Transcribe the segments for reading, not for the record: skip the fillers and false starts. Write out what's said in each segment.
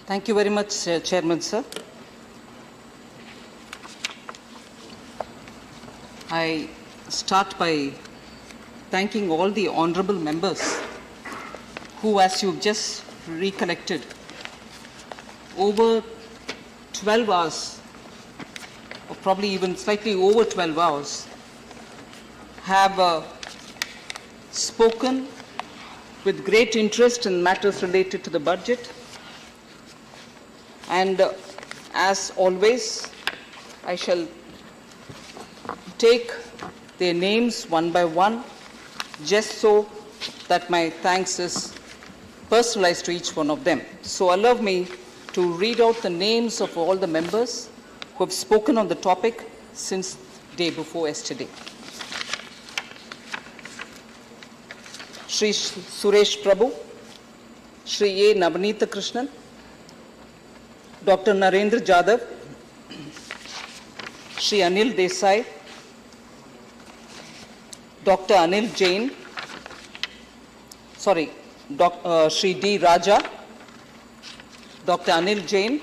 Thank you very much, Chairman, sir. I start by thanking all the honorable members who, as you've just recollected, over 12 hours, or probably even slightly over 12 hours, have spoken with great interest in matters related to the budget. And as always, I shall take their names one by one, just so that my thanks is personalized to each one of them. So allow me to read out the names of all the members who have spoken on the topic since day before yesterday. Shri Suresh Prabhu, Shri A. Navneeta Krishnan, Dr. Narendra Jadhav, Shri Anil Desai, Dr. Anil Jain, Shri D. Raja, Dr. Anil Jain,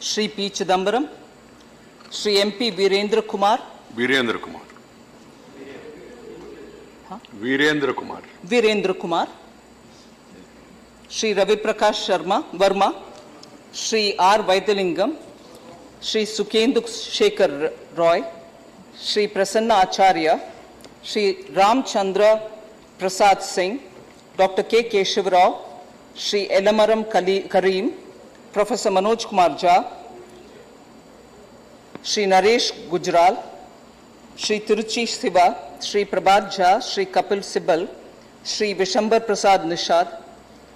Shri P. Chidambaram, Shri MP Virendra Kumar. Virendra Kumar. Virendra Kumar. Virendra Kumar. Shri Ravi Prakash Verma, Shri R. Vaidalingam, Shri Sukhendu Shekhar Roy, Shri Prasanna Acharya, Shri Ram Chandra Prasad Singh, Dr. K. Keshavarao, Shri Elamaram Kareem, Professor Manoj Kumar Jha, Shri Naresh Gujral, Shri Tiruchi Siva, Shri Prabhat Jha, Shri Kapil Sibal, Shri Vishambar Prasad Nishad,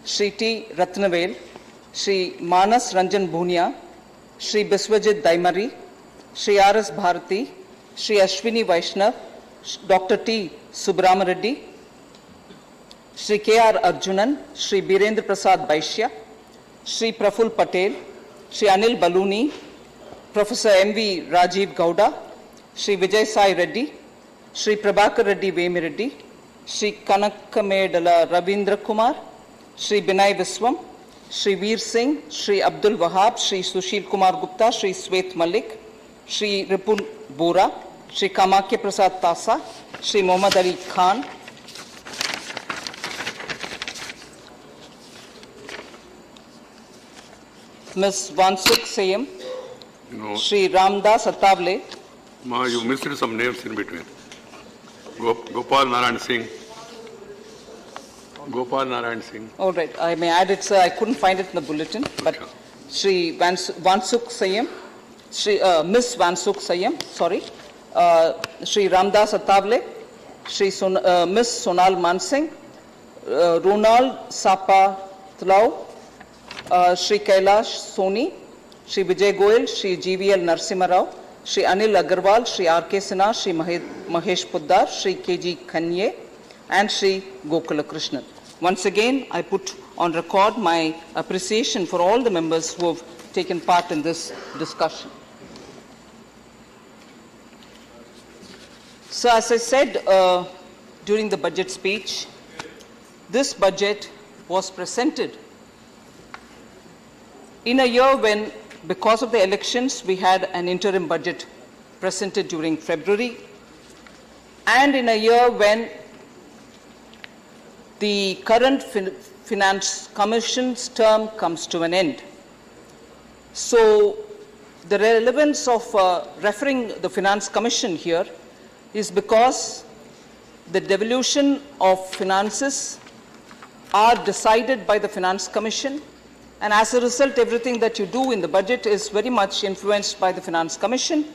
Shri T. Ratnavel, Shri Manas Ranjan Bhunia, Shri Biswajit Daimari, Shri R.S. Bharati, Shri Ashwini Vaishnav, Dr. T. Subramanian Reddy, Shri K.R. Arjunan, Shri Birendra Prasad Baishya, Shri Praful Patel, Shri Anil Baluni, Professor M.V. Rajiv Gowda, Shri Vijay Sai Reddy, Shri Prabhakar Reddy Vemi Reddy, Shri Kanakamedala Ravindra Kumar, Shri Binay Viswam, Shri Veer Singh, Shri Abdul Wahab, Shri Sushil Kumar Gupta, Shri Swet Malik, Shri Ripun Bora, Shri Kamakya Prasad Tasa, Shri Mohammad Ali Khan, Ms. Vansukh Sayam, No. Shri Ramdas Atavle. Ma, you missed some names in between. Gopal Narayan Singh. Gopal Narayan Singh. All right, I may add it, sir. I couldn't find it in the bulletin, but Okay. Shri Vansukh Sayam, Ms. Vansukh Sayam, Shri Ramdas Atavle, Ms. Sonal Mansingh, Ronald Sapa Tlau, Shri Kailash Soni, Shri Vijay Goyal, Shri GVL Narsimha Rao, Shri Anil Agarwal, Shri R.K. Sinha, Shri Mahesh Poddar, Shri K.G. Khanye, and Shri Gokula Krishnan. Once again, I put on record my appreciation for all the members who have taken part in this discussion. So, as I said during the budget speech, this budget was presented in a year when, because of the elections, we had an interim budget presented during February, and in a year when the current Finance Commission's term comes to an end. So, the relevance of referring the Finance Commission here is because the devolution of finances are decided by the Finance Commission, and as a result, everything that you do in the budget is very much influenced by the Finance Commission,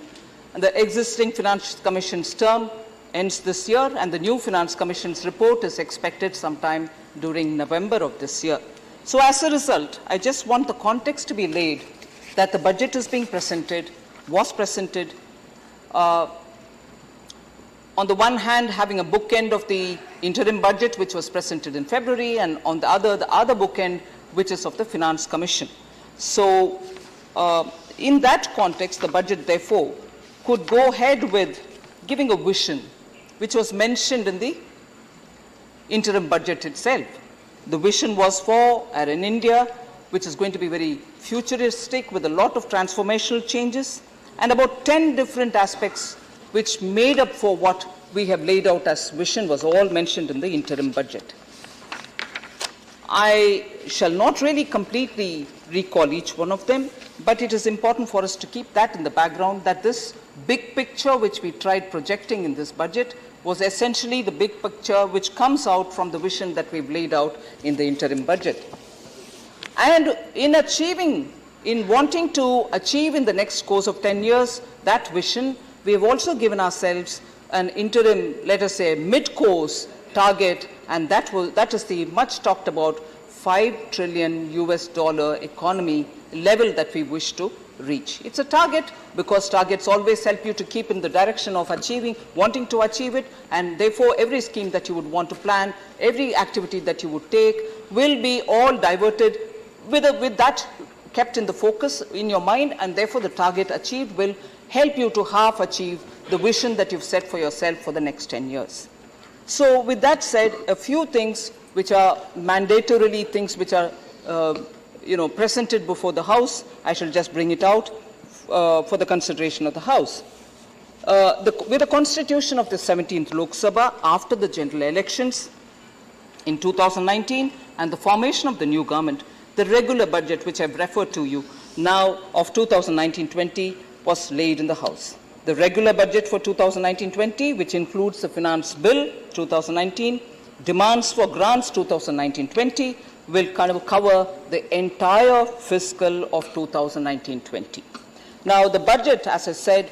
and the existing Finance Commission's term ends this year, and the new Finance Commission's report is expected sometime during November of this year. So as a result, I just want the context to be laid that the budget is being presented, was presented, on the one hand having a bookend of the interim budget which was presented in February, and on the other bookend which is of the Finance Commission. So in that context, the budget therefore could go ahead with giving a vision which was mentioned in the interim budget itself. The vision was for an India which is going to be very futuristic with a lot of transformational changes, and about 10 different aspects which made up for what we have laid out as vision was all mentioned in the interim budget. I shall not really completely recall each one of them, but it is important for us to keep that in the background, that this big picture which we tried projecting in this budget was essentially the big picture which comes out from the vision that we've laid out in the interim budget. And in wanting to achieve in the next course of 10 years that vision, we have also given ourselves an interim, let us say, mid-course target, and that is the much talked about $5 trillion economy level that we wish to reach. It's a target because targets always help you to keep in the direction of wanting to achieve it, and therefore every scheme that you would want to plan, every activity that you would take will be all diverted with that kept in the focus in your mind, and therefore the target achieved will help you to half achieve the vision that you've set for yourself for the next 10 years. So with that said, a few things which are mandatorily things which are presented before the House, I shall just bring it out for the consideration of the House. With the constitution of the 17th Lok Sabha after the general elections in 2019 and the formation of the new government, the regular budget which I've referred to you now of 2019-20 was laid in the House. The regular budget for 2019-20, which includes the Finance Bill 2019, demands for grants 2019-20, will kind of cover the entire fiscal of 2019-20. Now, the budget, as I said,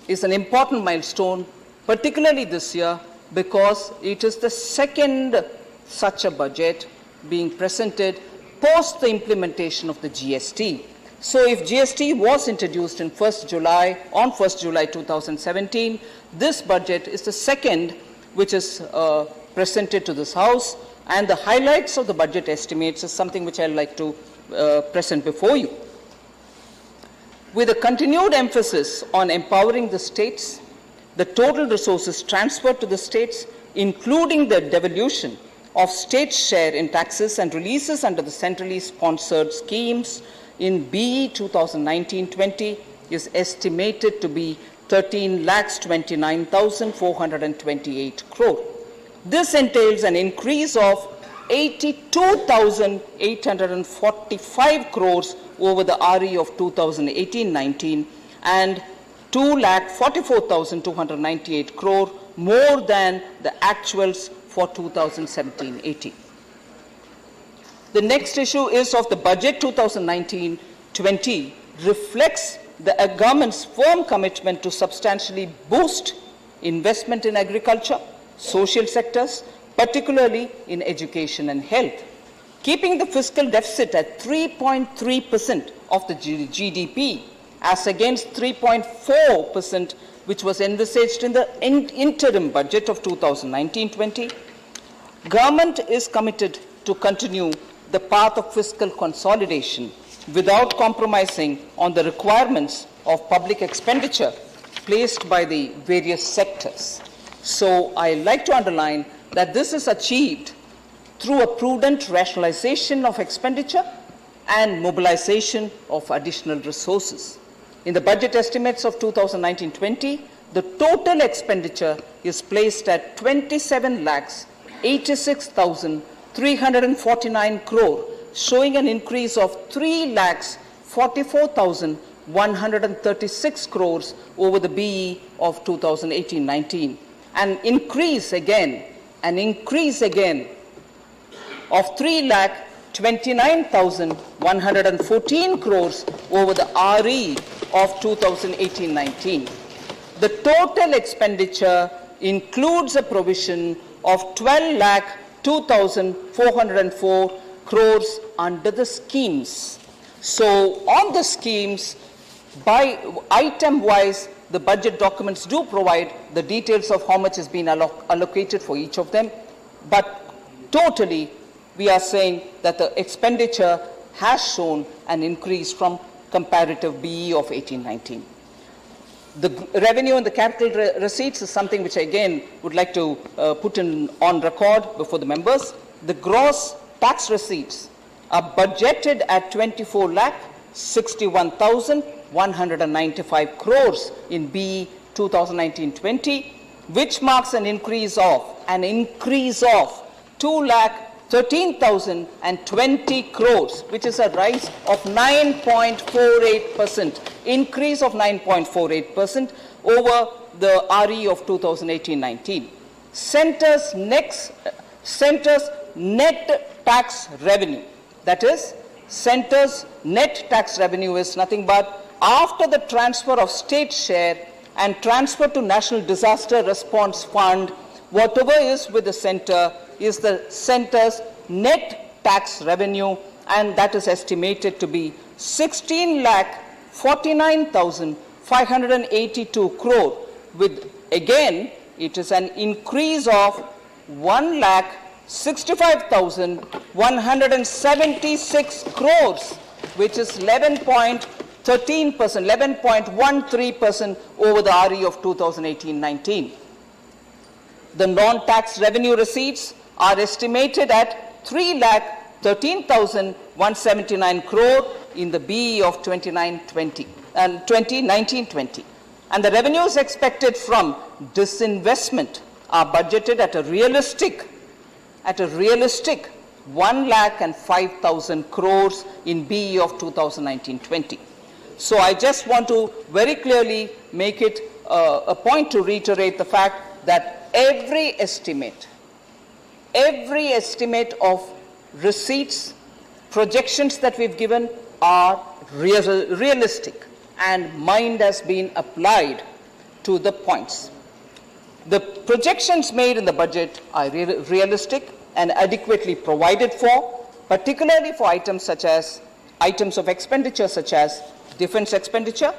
is an important milestone, particularly this year, because it is the second such a budget being presented post the implementation of the GST. So if GST was introduced on 1st July 2017, this budget is the second which is presented to this House, and the highlights of the budget estimates is something which I'd like to present before you. With a continued emphasis on empowering the states, the total resources transferred to the states, including the devolution of state share in taxes and releases under the centrally sponsored schemes in BE 2019-20 is estimated to be 13,29,428 crore. This entails an increase of 82,845 crores over the RE of 2018-19 and 2,44,298 crore more than the actuals for 2017-18. The next issue is of the budget 2019-20 reflects the government's firm commitment to substantially boost investment in agriculture, social sectors, particularly in education and health, keeping the fiscal deficit at 3.3% of the GDP as against 3.4% which was envisaged in the interim budget of 2019-20. Government is committed to continue the path of fiscal consolidation without compromising on the requirements of public expenditure placed by the various sectors. So I like to underline that this is achieved through a prudent rationalization of expenditure and mobilization of additional resources. In the budget estimates of 2019-20, the total expenditure is placed at 27,86,349 crore, showing an increase of 3,44,136 crores over the BE of 2018-19. An increase again of 3,29,114 crores over the RE of 2018-19. The total expenditure includes a provision of 12,02,404 crores under the schemes. So on the schemes, by item-wise, the budget documents do provide the details of how much has been allocated for each of them, but totally we are saying that the expenditure has shown an increase from comparative BE of 18-19. The revenue and the capital receipts is something which I again would like to put on record before the members. The gross tax receipts are budgeted at 24,61,195 crores in BE 2019-20, which marks an increase of 2,13,020 crores, which is a rise of 9.48%, increase of 9.48% over the RE of 2018-19. Centre's net tax revenue, that is, Centre's net tax revenue is nothing but after the transfer of state share and transfer to National Disaster Response Fund, whatever is with the Centre is the Centre's net tax revenue, and that is estimated to be 16,49,582 crore, with again it is an increase of 1,65,176 crores, which is 11.13%, 11.13% over the RE of 2018-19. The non-tax revenue receipts are estimated at 3,13,179 crore in the BE of 2019-20. And the revenues expected from disinvestment are budgeted at a realistic 1,05,000 crores in BE of 2019-20. So I just want to very clearly make it a point to reiterate the fact that every estimate of receipts, projections that we've given are realistic, and mind has been applied to the points. The projections made in the budget are realistic and adequately provided for, particularly for items of expenditure such as defense expenditure,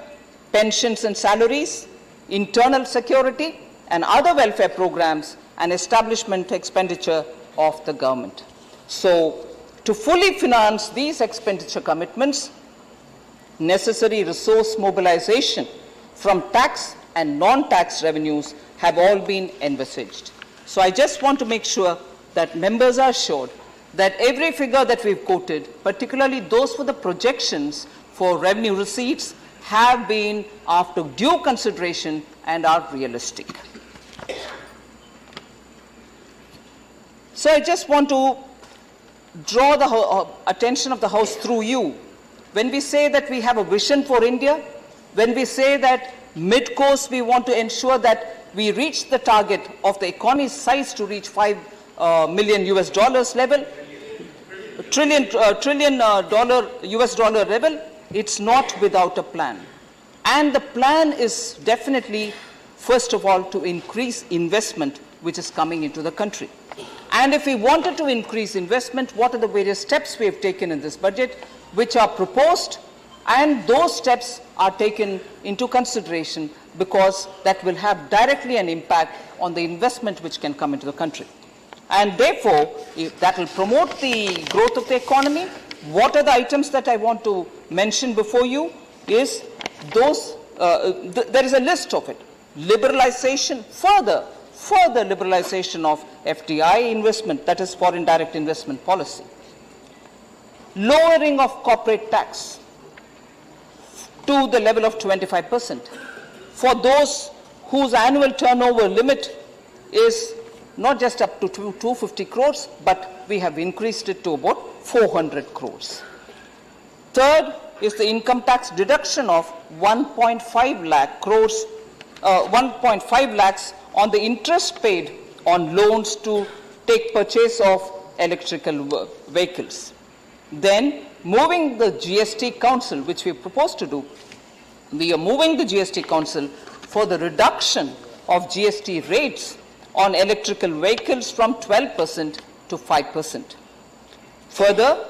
pensions and salaries, internal security, and other welfare programs and establishment expenditure of the government. So, to fully finance these expenditure commitments, necessary resource mobilization from tax and non-tax revenues have all been envisaged. So I just want to make sure that members are assured that every figure that we've quoted, particularly those for the projections for revenue receipts, have been after due consideration and are realistic. So I just want to draw the attention of the House through you. When we say that we have a vision for India, when we say that mid-course we want to ensure that we reach the target of the economy's size to reach $5 million US dollars level, trillion US dollar level, it's not without a plan. And the plan is definitely, first of all, to increase investment which is coming into the country. And if we wanted to increase investment, what are the various steps we have taken in this budget, which are proposed, and those steps are taken into consideration because that will have directly an impact on the investment which can come into the country. And therefore, if that will promote the growth of the economy. What are the items that I want to mention before you is those, there is a list of it. Liberalization, further liberalization of FDI investment, that is foreign direct investment policy. Lowering of corporate tax to the level of 25% for those whose annual turnover limit is not just up to 250 crores, but we have increased it to about 400 crores. Third is the income tax deduction of 1.5 lakh crores, 1.5 lakhs on the interest paid on loans to take purchase of electrical vehicles. Then, moving the GST Council, which we propose to do, we are moving the GST Council for the reduction of GST rates on electrical vehicles from 12% to 5%. Further,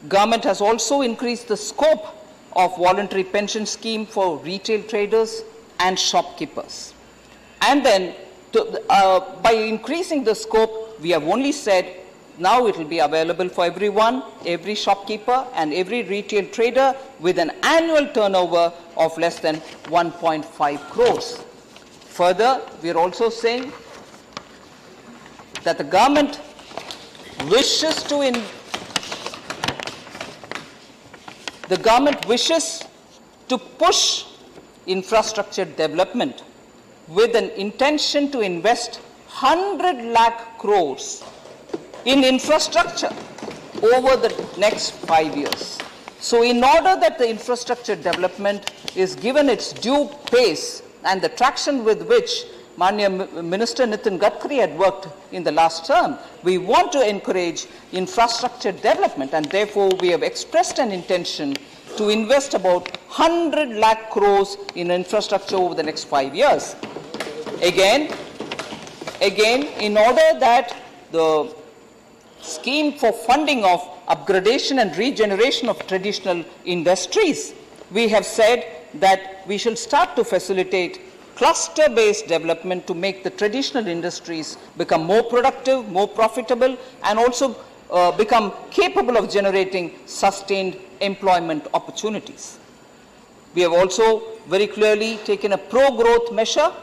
government has also increased the scope of voluntary pension scheme for retail traders and shopkeepers. And then, by increasing the scope, we have only said now it will be available for everyone, every shopkeeper and every retail trader with an annual turnover of less than 1.5 crores. Further, we are also saying that the government wishes to the government wishes to push infrastructure development with an intention to invest 100 lakh crores in infrastructure over the next 5 years. So in order that the infrastructure development is given its due pace and the traction with which Manya Minister Nitin Gadkari had worked in the last term, we want to encourage infrastructure development, and therefore we have expressed an intention to invest about 100 lakh crores in infrastructure over the next 5 years. Again, in order that the scheme for funding of upgradation and regeneration of traditional industries, we have said that we shall start to facilitate cluster-based development to make the traditional industries become more productive, more profitable, and also become capable of generating sustained employment opportunities. We have also very clearly taken a pro-growth measure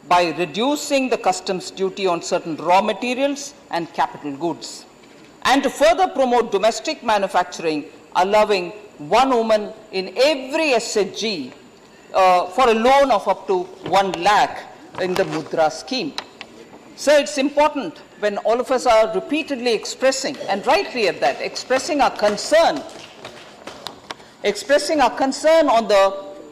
by reducing the customs duty on certain raw materials and capital goods. And to further promote domestic manufacturing, allowing one woman in every SHG for a loan of up to 1 lakh in the Mudra scheme. So it's important when all of us are repeatedly expressing, and rightly at that, expressing our concern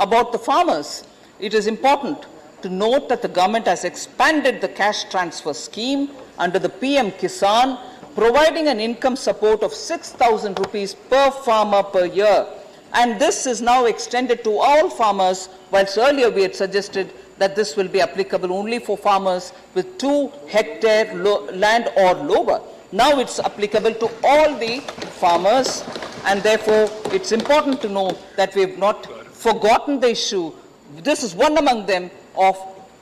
about the farmers, it is important to note that the government has expanded the cash transfer scheme under the PM Kisan, providing an income support of 6,000 rupees per farmer per year. And this is now extended to all farmers, whilst earlier we had suggested that this will be applicable only for farmers with 2 hectare land or lower. Now it's applicable to all the farmers, and therefore it's important to know that we have not forgotten the issue. This is one among them of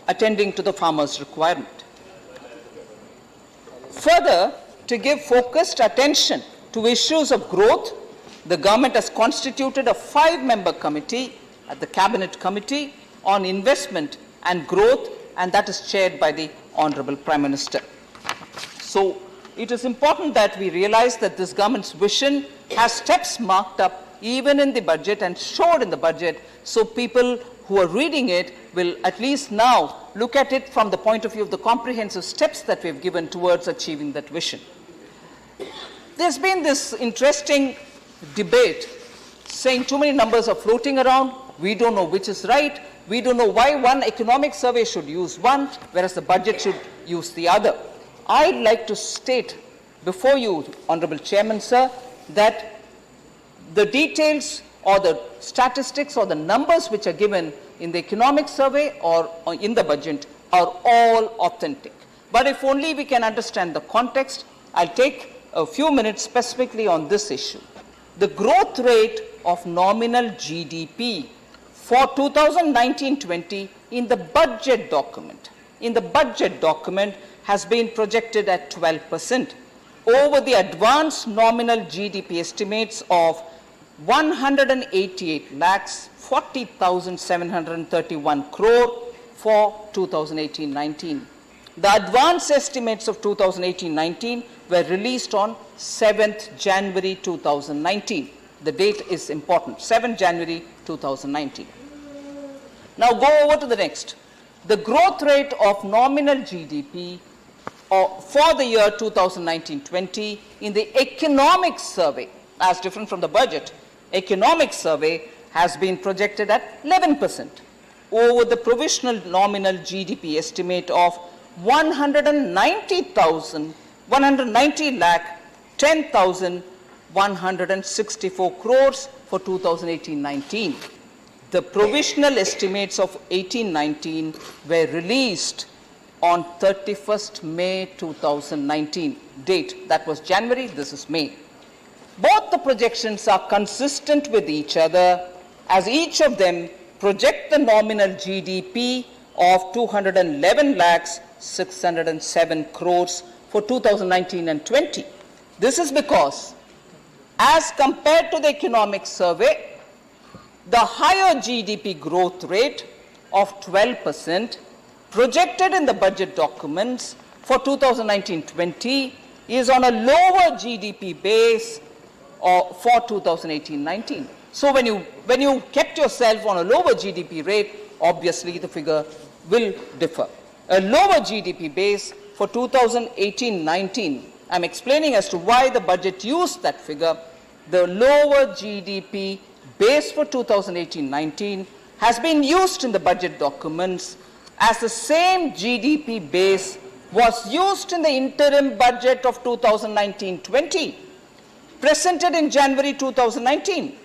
attending to the farmers' requirement. Further, to give focused attention to issues of growth, the government has constituted a 5-member committee at the Cabinet Committee on Investment and Growth, and that is chaired by the Honorable Prime Minister. So it is important that we realize that this government's vision has steps marked up even in the budget and showed in the budget, so people who are reading it will at least now look at it from the point of view of the comprehensive steps that we have given towards achieving that vision. There's been this interesting debate saying too many numbers are floating around, we don't know which is right, we don't know why one economic survey should use one, whereas the budget should use the other. I'd like to state before you, Honorable Chairman, sir, that the details or the statistics or the numbers which are given in the economic survey or in the budget are all authentic. But if only we can understand the context, I'll take a few minutes specifically on this issue. The growth rate of nominal GDP for 2019-20 in the budget document, has been projected at 12% over the advanced nominal GDP estimates of 188,40,731 crore for 2018-19. The advance estimates of 2018-19 were released on 7th January 2019. The date is important, 7th January 2019. Now go over to the next. The growth rate of nominal GDP for the year 2019-20 in the economic survey, as different from the budget, economic survey has been projected at 11% over the provisional nominal GDP estimate of 190,10,164 crores for 2018-19. The provisional estimates of 18-19 were released on 31st May 2019. Date, that was January, this is May. Both the projections are consistent with each other, as each of them project the nominal GDP of 211,607 crores for 2019 and 20. This is because, as compared to the economic survey, the higher GDP growth rate of 12% projected in the budget documents for 2019-20 is on a lower GDP base for 2018-19. So when you kept yourself on a lower GDP rate, obviously the figure will differ. A lower GDP base for 2018-19, I'm explaining as to why the budget used that figure. The lower GDP base for 2018-19 has been used in the budget documents as the same GDP base was used in the interim budget of 2019-20, presented in January 2019.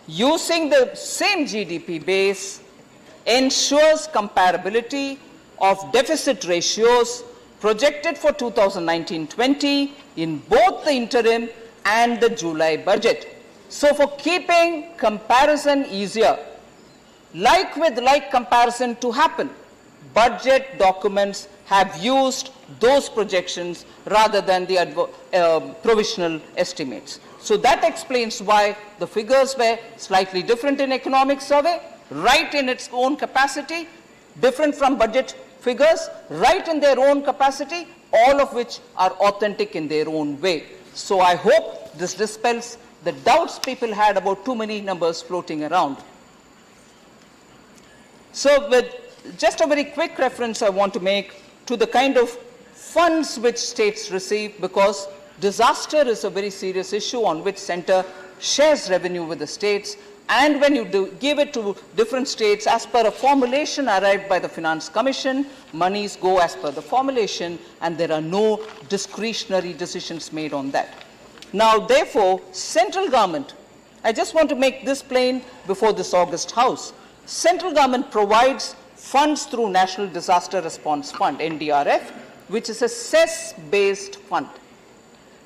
Using the same GDP base ensures comparability of deficit ratios projected for 2019-20 in both the interim and the July budget. So for keeping comparison easier, like with like comparison to happen, budget documents have used those projections rather than the provisional estimates. So that explains why the figures were slightly different in economic survey, right in its own capacity, different from budget figures, right in their own capacity, all of which are authentic in their own way. So I hope this dispels the doubts people had about too many numbers floating around. So with just a very quick reference I want to make to the kind of funds which states receive, because disaster is a very serious issue on which center shares revenue with the states, and when you give it to different states as per a formulation arrived by the Finance Commission, monies go as per the formulation and there are no discretionary decisions made on that. Now therefore, central government, I just want to make this plain before this August House, central government provides funds through National Disaster Response Fund, NDRF, which is a cess-based fund,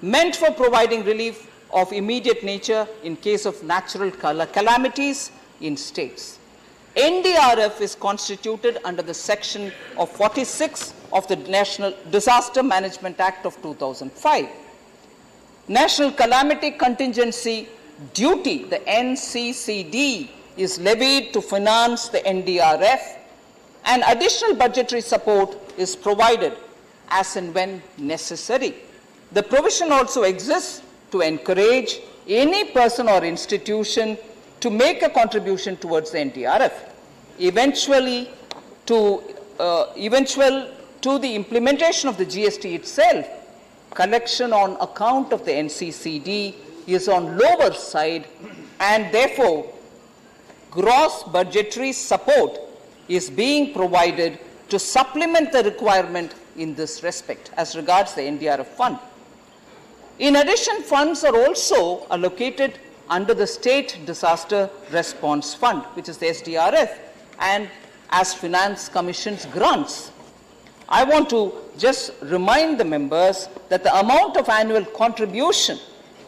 meant for providing relief of immediate nature in case of natural calamities in states. NDRF is constituted under the section of 46 of the National Disaster Management Act of 2005. National Calamity Contingency Duty, the NCCD, is levied to finance the NDRF, and additional budgetary support is provided as and when necessary. The provision also exists to encourage any person or institution to make a contribution towards the NDRF. Eventual to the implementation of the GST itself, collection on account of the NCCD is on lower side, and therefore gross budgetary support is being provided to supplement the requirement in this respect as regards the NDRF fund. In addition, funds are also allocated under the State Disaster Response Fund, which is the SDRF, and as Finance Commission's grants. I want to just remind the members that the amount of annual contribution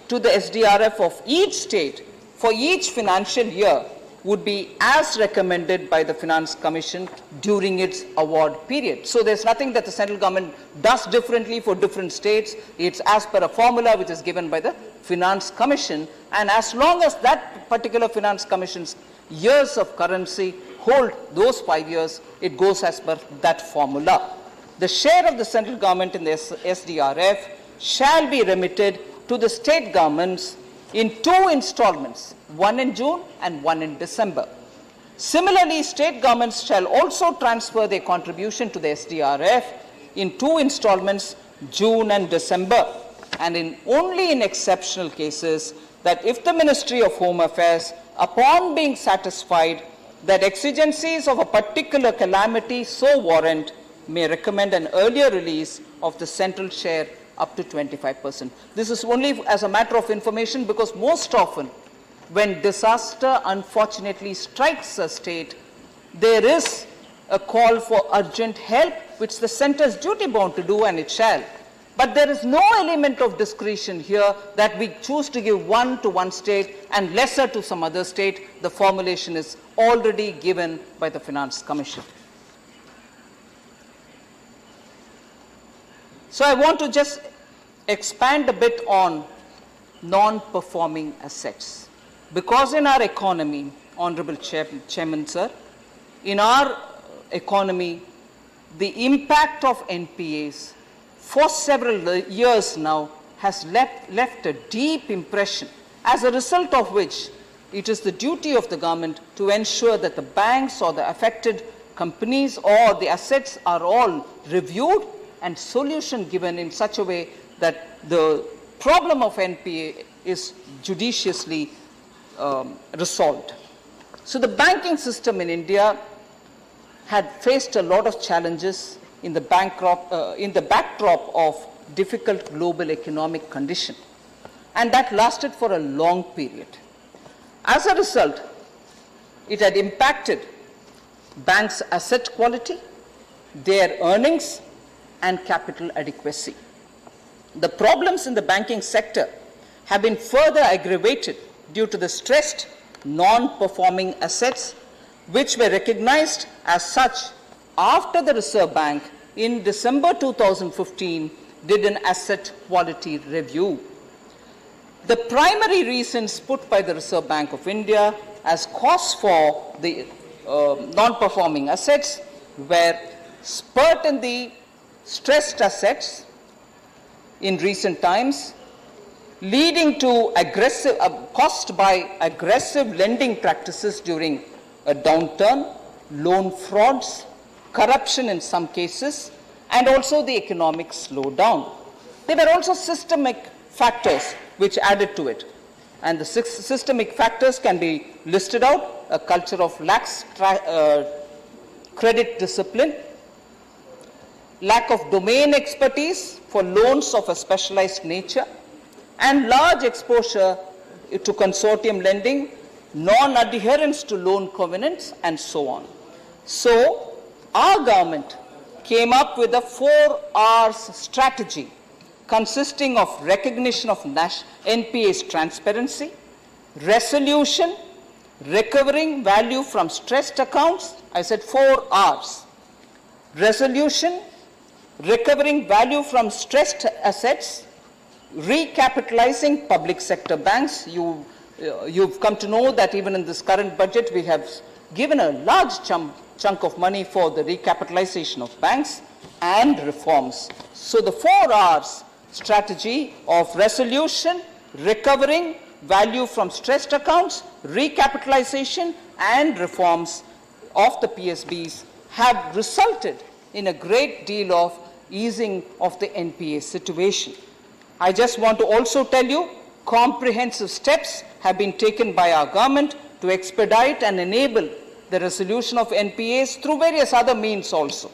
to the SDRF of each state for each financial year would be as recommended by the Finance Commission during its award period. So there's nothing that the central government does differently for different states. It's as per a formula which is given by the Finance Commission, and as long as that particular Finance Commission's years of currency hold those 5 years, it goes as per that formula. The share of the central government in the SDRF shall be remitted to the state governments in 2 installments, one in June and one in December. Similarly, state governments shall also transfer their contribution to the SDRF in 2 installments, June and December, and only in exceptional cases that if the Ministry of Home Affairs, upon being satisfied that exigencies of a particular calamity so warrant, may recommend an earlier release of the central share up to 25%. This is only as a matter of information, because most often when disaster unfortunately strikes a state, there is a call for urgent help, which the center is duty bound to do, and it shall. But there is no element of discretion here that we choose to give one to one state and lesser to some other state. The formulation is already given by the Finance Commission. So I want to just expand a bit on non-performing assets. Because in our economy, Honorable Chairman, sir, in our economy, the impact of NPAs for several years now has left a deep impression as a result of which it is the duty of the government to ensure that the banks or the affected companies or the assets are all reviewed and solution given in such a way that the problem of NPA is judiciously resolved. So the banking system in India had faced a lot of challenges in the backdrop of difficult global economic condition, and that lasted for a long period. As a result, it had impacted banks' asset quality, their earnings, and capital adequacy. The problems in the banking sector have been further aggravated due to the stressed non-performing assets, which were recognized as such after the Reserve Bank in December 2015 did an asset quality review. The primary reasons put by the Reserve Bank of India as cause for the non-performing assets were spurt in the stressed assets in recent times, leading to caused by aggressive lending practices during a downturn, loan frauds, corruption in some cases, and also the economic slowdown. There were also systemic factors which added to it. And the systemic factors can be listed out: a culture of lax credit discipline, lack of domain expertise for loans of a specialized nature, and large exposure to consortium lending, non-adherence to loan covenants, and so on. So, our government came up with a 4 R's strategy consisting of recognition of NPA's transparency, resolution, recovering value from stressed accounts. I said 4 R's. Resolution, recovering value from stressed assets, recapitalizing public sector banks. You've come to know that even in this current budget, we have given a large chunk of money for the recapitalization of banks, and reforms. So the 4 R's strategy of resolution, recovering value from stressed accounts, recapitalization, and reforms of the PSBs have resulted in a great deal of easing of the NPA situation. I just want to also tell you, comprehensive steps have been taken by our government to expedite and enable the resolution of NPAs through various other means also.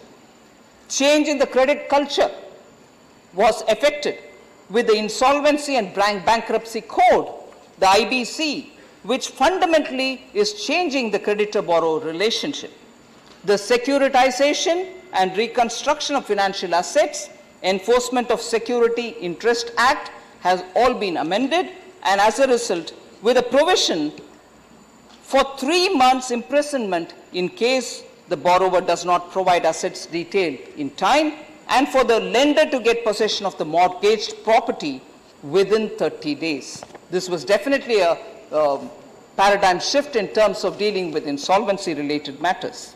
Change in the credit culture was effected with the Insolvency and Bankruptcy Code, the IBC, which fundamentally is changing the creditor-borrower relationship. The Securitization and Reconstruction of Financial Assets, Enforcement of Security Interest Act has all been amended, and as a result, with a provision for 3 months imprisonment in case the borrower does not provide assets detailed in time, and for the lender to get possession of the mortgaged property within 30 days. This was definitely a paradigm shift in terms of dealing with insolvency-related matters.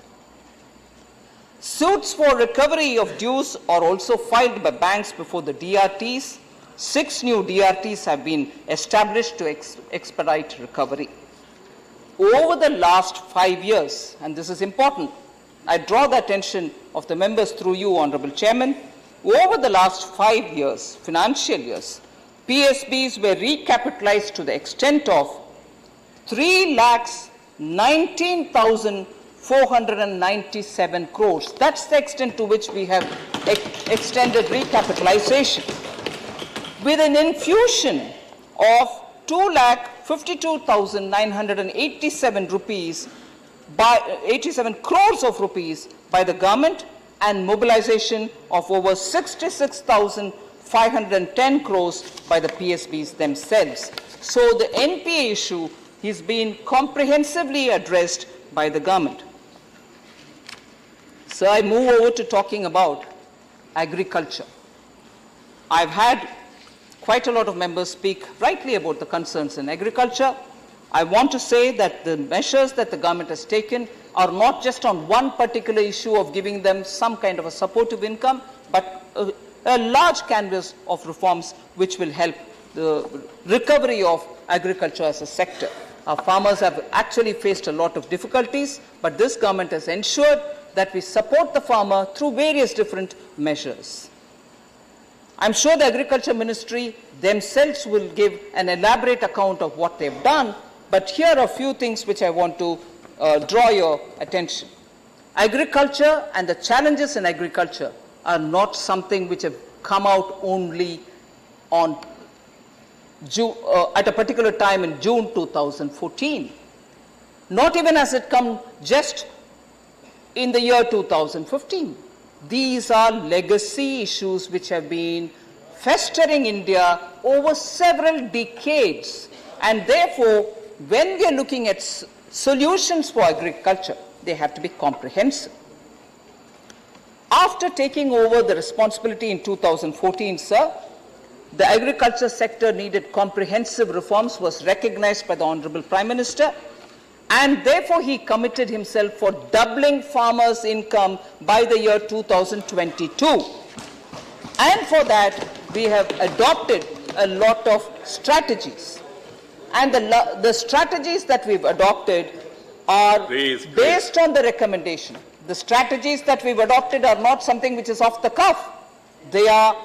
Suits for recovery of dues are also filed by banks before the DRTs. 6 new DRTs have been established to expedite recovery. Over the last 5 years, and this is important, I draw the attention of the members through you, Honorable Chairman, over the last 5 years, financial years, PSBs were recapitalized to the extent of 3,19,497 crores. That's the extent to which we have extended recapitalization, with an infusion of 2,52,987 rupees by 87 crores of rupees by the government, and mobilization of over 66,510 crores by the PSBs themselves. So the NPA issue has been comprehensively addressed by the government. So I move over to talking about agriculture. I've had quite a lot of members speak rightly about the concerns in agriculture. I want to say that the measures that the government has taken are not just on one particular issue of giving them some kind of a supportive income, but a large canvas of reforms which will help the recovery of agriculture as a sector. Our farmers have actually faced a lot of difficulties, but this government has ensured that we support the farmer through various different measures. I'm sure the Agriculture Ministry themselves will give an elaborate account of what they've done, but here are a few things which I want to draw your attention. Agriculture and the challenges in agriculture are not something which have come out only on at a particular time in June 2014. Not even has it come just in the year 2015. These are legacy issues which have been festering India over several decades, and therefore when we are looking at solutions for agriculture, they have to be comprehensive. After taking over the responsibility in 2014, sir, the agriculture sector needed comprehensive reforms, was recognized by the Honorable Prime Minister, and therefore he committed himself for doubling farmers' income by the year 2022. And for that, we have adopted a lot of strategies. And the strategies that we've adopted are based on the recommendation. The strategies that we've adopted are not something which is off the cuff. They are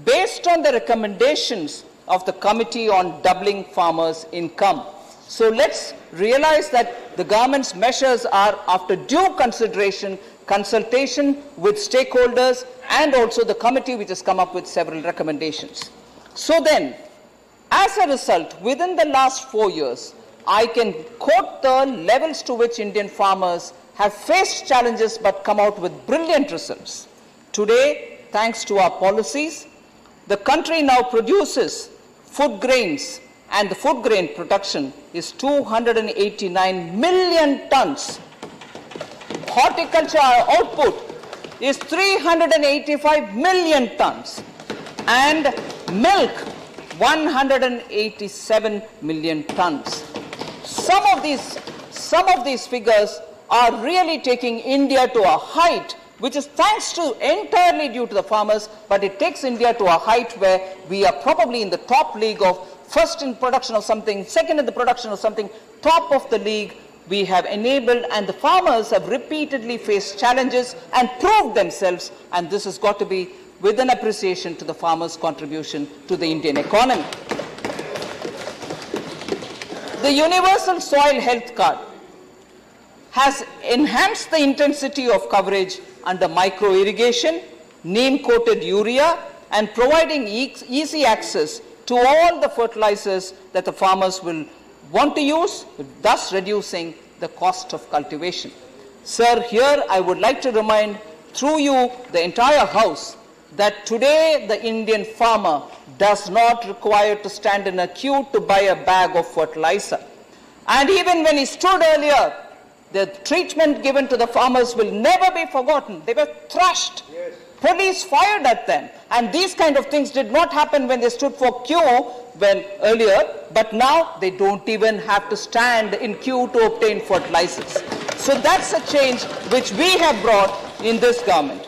based on the recommendations of the Committee on Doubling Farmers' Income. So let's realize that the government's measures are after due consideration, consultation with stakeholders, and also the committee which has come up with several recommendations. So then, as a result, within the last 4 years, I can quote the levels to which Indian farmers have faced challenges but come out with brilliant results. Today, thanks to our policies, the country now produces food grains, and the food grain production is 289 million tons. Horticulture output is 385 million tons, and milk 187 million tons. Some of these figures are really taking India to a height which is thanks to entirely due to the farmers, but it takes India to a height where we are probably in the top league of first in production of something, second in the production of something, top of the league we have enabled, and the farmers have repeatedly faced challenges and proved themselves, and this has got to be with an appreciation to the farmers' contribution to the Indian economy. The Universal Soil Health Card has enhanced the intensity of coverage under micro-irrigation, neem-coated urea, and providing easy access to all the fertilizers that the farmers will want to use, thus reducing the cost of cultivation. Sir, here I would like to remind through you the entire House that today the Indian farmer does not require to stand in a queue to buy a bag of fertilizer. And even when he stood earlier, the treatment given to the farmers will never be forgotten. They were thrashed. Yes. Police fired at them. And these kind of things did not happen when they stood for queue earlier, but now they don't even have to stand in queue to obtain fertilizers. So that's a change which we have brought in this government.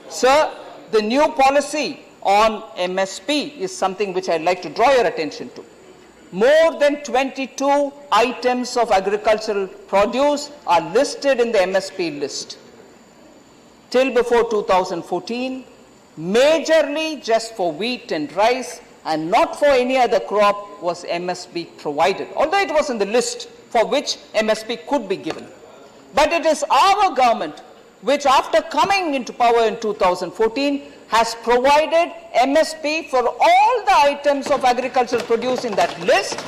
Sir, the new policy on MSP is something which I'd like to draw your attention to. More than 22 items of agricultural produce are listed in the MSP list. Till before 2014, majorly just for wheat and rice and not for any other crop was MSP provided, although it was in the list for which MSP could be given. But it is our government which, after coming into power in 2014, has provided MSP for all the items of agricultural produce in that list,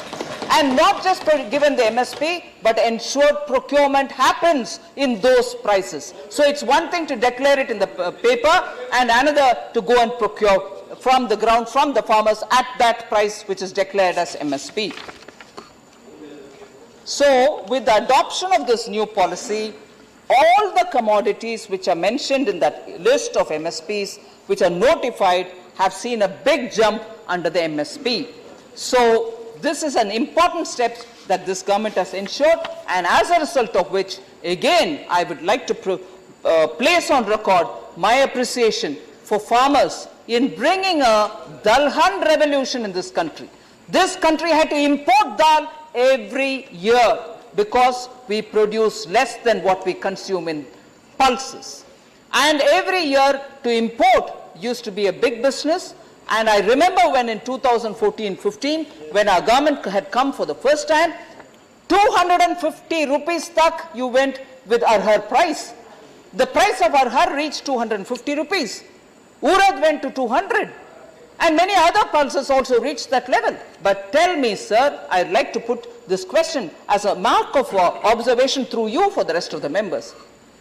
and not just given the MSP, but ensured procurement happens in those prices. So it's one thing to declare it in the paper and another to go and procure from the ground, from the farmers at that price which is declared as MSP. So with the adoption of this new policy, all the commodities which are mentioned in that list of MSPs which are notified have seen a big jump under the MSP. So this is an important step that this government has ensured, and as a result of which, again, I would like to place on record my appreciation for farmers in bringing a Dalhan revolution in this country. This country had to import dal every year because we produce less than what we consume in pulses. And every year to import used to be a big business. And I remember when in 2014-15, when our government had come for the first time, 250 rupees tak you went with arhar price. The price of arhar reached 250 rupees. Urad went to 200. And many other pulses also reached that level. But tell me, sir, I'd like to put this question as a mark of observation through you for the rest of the members.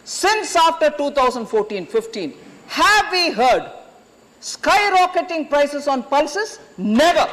Since after 2014-15, have we heard skyrocketing prices on pulses? Never.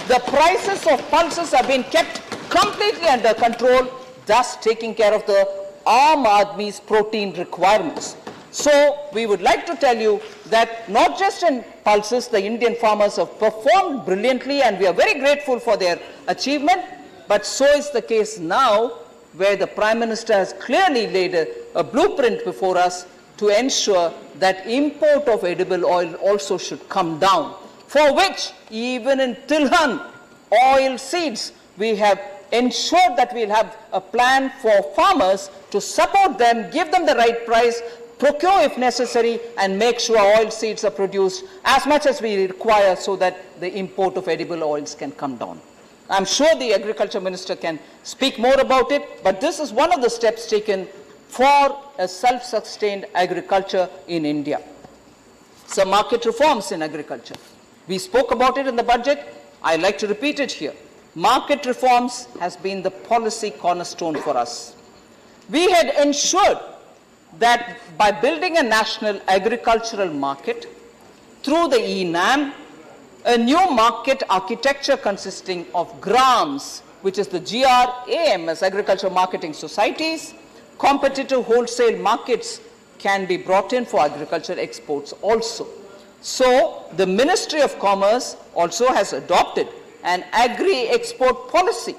The prices of pulses have been kept completely under control, thus taking care of the Aam Aadmi's protein requirements. So we would like to tell you that not just in pulses, the Indian farmers have performed brilliantly and we are very grateful for their achievement, but so is the case now where the Prime Minister has clearly laid a blueprint before us to ensure that import of edible oil also should come down, for which even in Tilhan oil seeds we have ensured that we'll have a plan for farmers to support them, give them the right price, procure if necessary, and make sure oil seeds are produced as much as we require so that the import of edible oils can come down. I'm sure the Agriculture Minister can speak more about it, but this is one of the steps taken for a self-sustained agriculture in India. So market reforms in agriculture. We spoke about it in the budget. I'd like to repeat it here. Market reforms has been the policy cornerstone for us. We had ensured that by building a national agricultural market through the ENAM, a new market architecture consisting of GRAMs, which is the GRAMs, Agricultural Marketing Societies, competitive wholesale markets can be brought in for agriculture exports also. So the Ministry of Commerce also has adopted an agri-export policy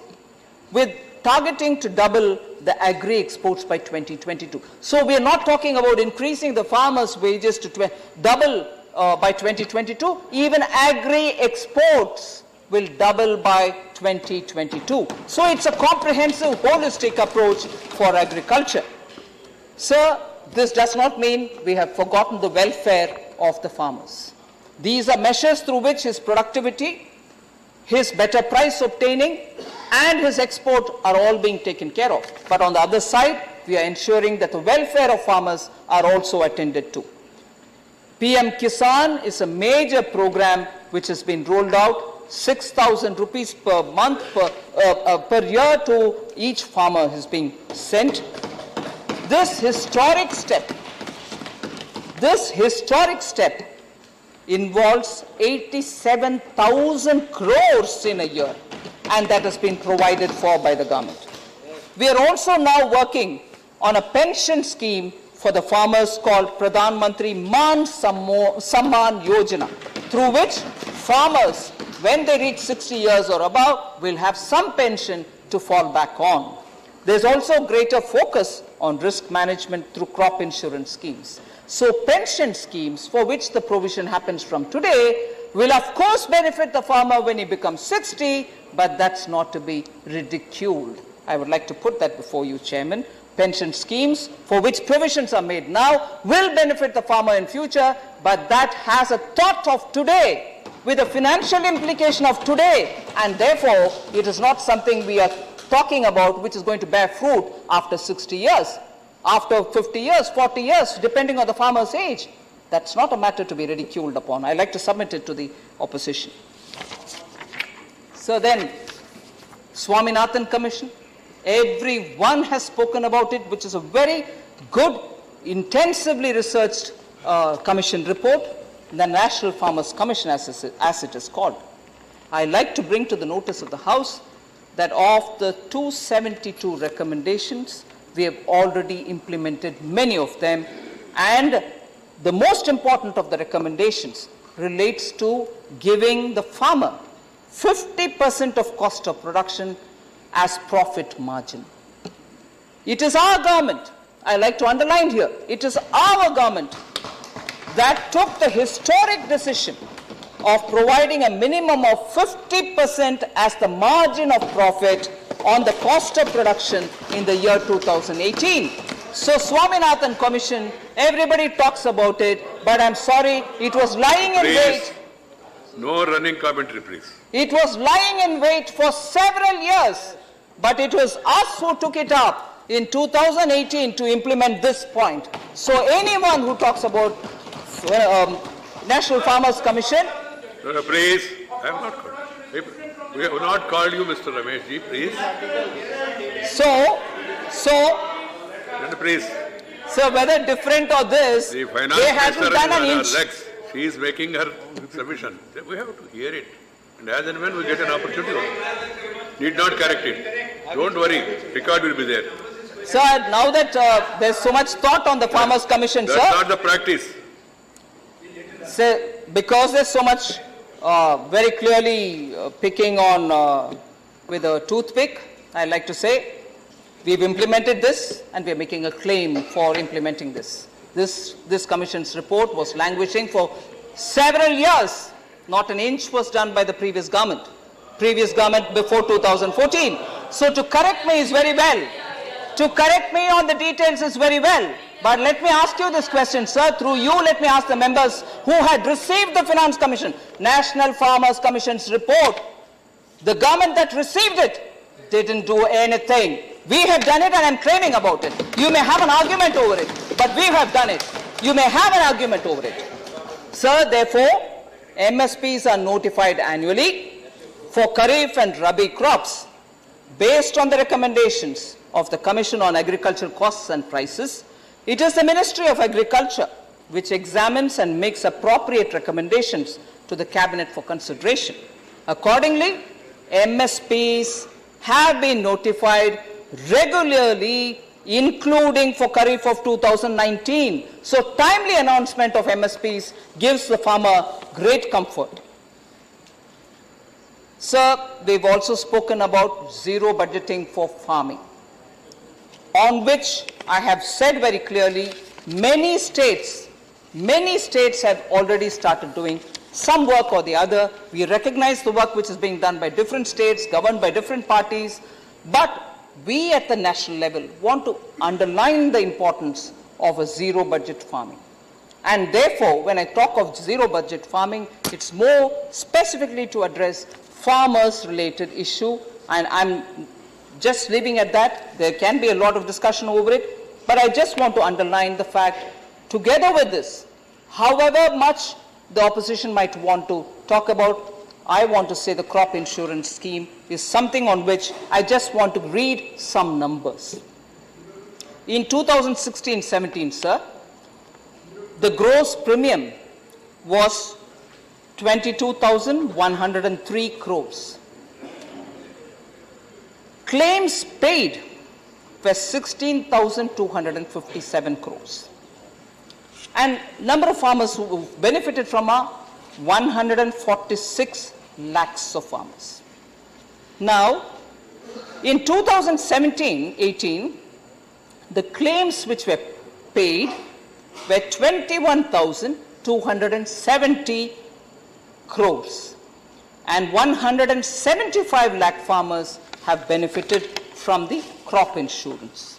with targeting to double the agri-exports by 2022. So we are not talking about increasing the farmers' wages to double by 2022. Even agri-exports will double by 2022. So it's a comprehensive, holistic approach for agriculture. Sir, this does not mean we have forgotten the welfare of the farmers. These are measures through which his productivity, his better price obtaining, and his export are all being taken care of. But on the other side, we are ensuring that the welfare of farmers are also attended to. PM Kisan is a major program which has been rolled out. 6,000 rupees per month, per year to each farmer is being sent. This historic step involves 87,000 crores in a year, and that has been provided for by the government. We are also now working on a pension scheme for the farmers called Pradhan Mantri Man Samman Yojana, through which farmers, when they reach 60 years or above, will have some pension to fall back on. There's also greater focus on risk management through crop insurance schemes. So pension schemes, for which the provision happens from today, will of course benefit the farmer when he becomes 60, but that's not to be ridiculed. I would like to put that before you, Chairman. Pension schemes, for which provisions are made now, will benefit the farmer in future, but that has a thought of today, with a financial implication of today, and therefore it is not something we are talking about which is going to bear fruit after 60 years, after 50 years, 40 years, depending on the farmer's age. That's not a matter to be ridiculed upon. I like to submit it to the opposition. So then, Swaminathan Commission, everyone has spoken about it, which is a very good, intensively researched commission report, the National Farmers Commission as it is called. I like to bring to the notice of the House that of the 272 recommendations, we have already implemented many of them, and the most important of the recommendations relates to giving the farmer 50% of cost of production as profit margin. It is our government, I like to underline here, it is our government that took the historic decision of providing a minimum of 50% as the margin of profit on the cost of production in the year 2018. So Swaminathan Commission, everybody talks about it, but I'm sorry, it was lying in wait. No running commentary, please. It was lying in wait for several years, but it was us who took it up in 2018 to implement this point. So anyone who talks about National Farmers Commission. No, please. I have not called. We have not called you, Mr. Ramesh ji, please. Please. So whether different or this, the finance they haven't done an inch. Lex, she is making her submission. We have to hear it. And as and when we get an opportunity, need not correct it. Don't worry, record will be there. Sir, now that there's so much thought on the Farmers Commission, that's sir. That's not the practice. Sir, because there's so much very clearly picking on with a toothpick, I'd like to say, we've implemented this and we're making a claim for implementing this. This Commission's report was languishing for several years. Not an inch was done by the previous government before 2014. So to correct me is very well. To correct me on the details is very well. But let me ask you this question, sir. Through you, let me ask the members who had received the Finance Commission, National Farmers Commission's report. The government that received it didn't do anything. We have done it and I'm claiming about it. You may have an argument over it, but we have done it. You may have an argument over it. Sir, therefore, MSPs are notified annually for Kharif and Rabi crops based on the recommendations of the Commission on Agricultural Costs and Prices. It is the Ministry of Agriculture which examines and makes appropriate recommendations to the Cabinet for consideration. Accordingly, MSPs have been notified regularly, including for Kharif of 2019. So timely announcement of MSPs gives the farmer great comfort. Sir, we've also spoken about zero budgeting for farming, on which I have said very clearly, many states have already started doing some work or the other. We recognize the work which is being done by different states, governed by different parties, but we at the national level want to underline the importance of a zero budget farming. And therefore, when I talk of zero budget farming, it's more specifically to address farmers related issue, and I'm just leaving at that. There can be a lot of discussion over it, but I just want to underline the fact, together with this, however much the opposition might want to talk about, I want to say the crop insurance scheme is something on which I just want to read some numbers. In 2016-17, sir, the gross premium was 22,103 crores. Claims paid were 16,257 crores. And number of farmers who benefited from are 146 lakhs of farmers. Now, in 2017-18, the claims which were paid were 21,270 crores, and 175 lakh farmers have benefited from the crop insurance.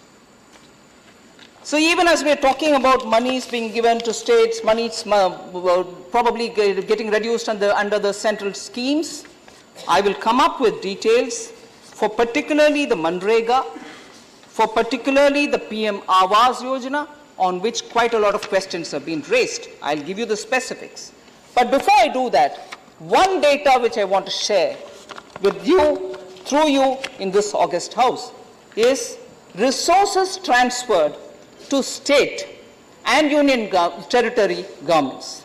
So even as we are talking about monies being given to states, monies probably getting reduced under the central schemes, I will come up with details for particularly the MNREGA, for particularly the PM Awas Yojana, on which quite a lot of questions have been raised. I'll give you the specifics. But before I do that, one data which I want to share with you, through you in this August House, is resources transferred to state and union territory governments.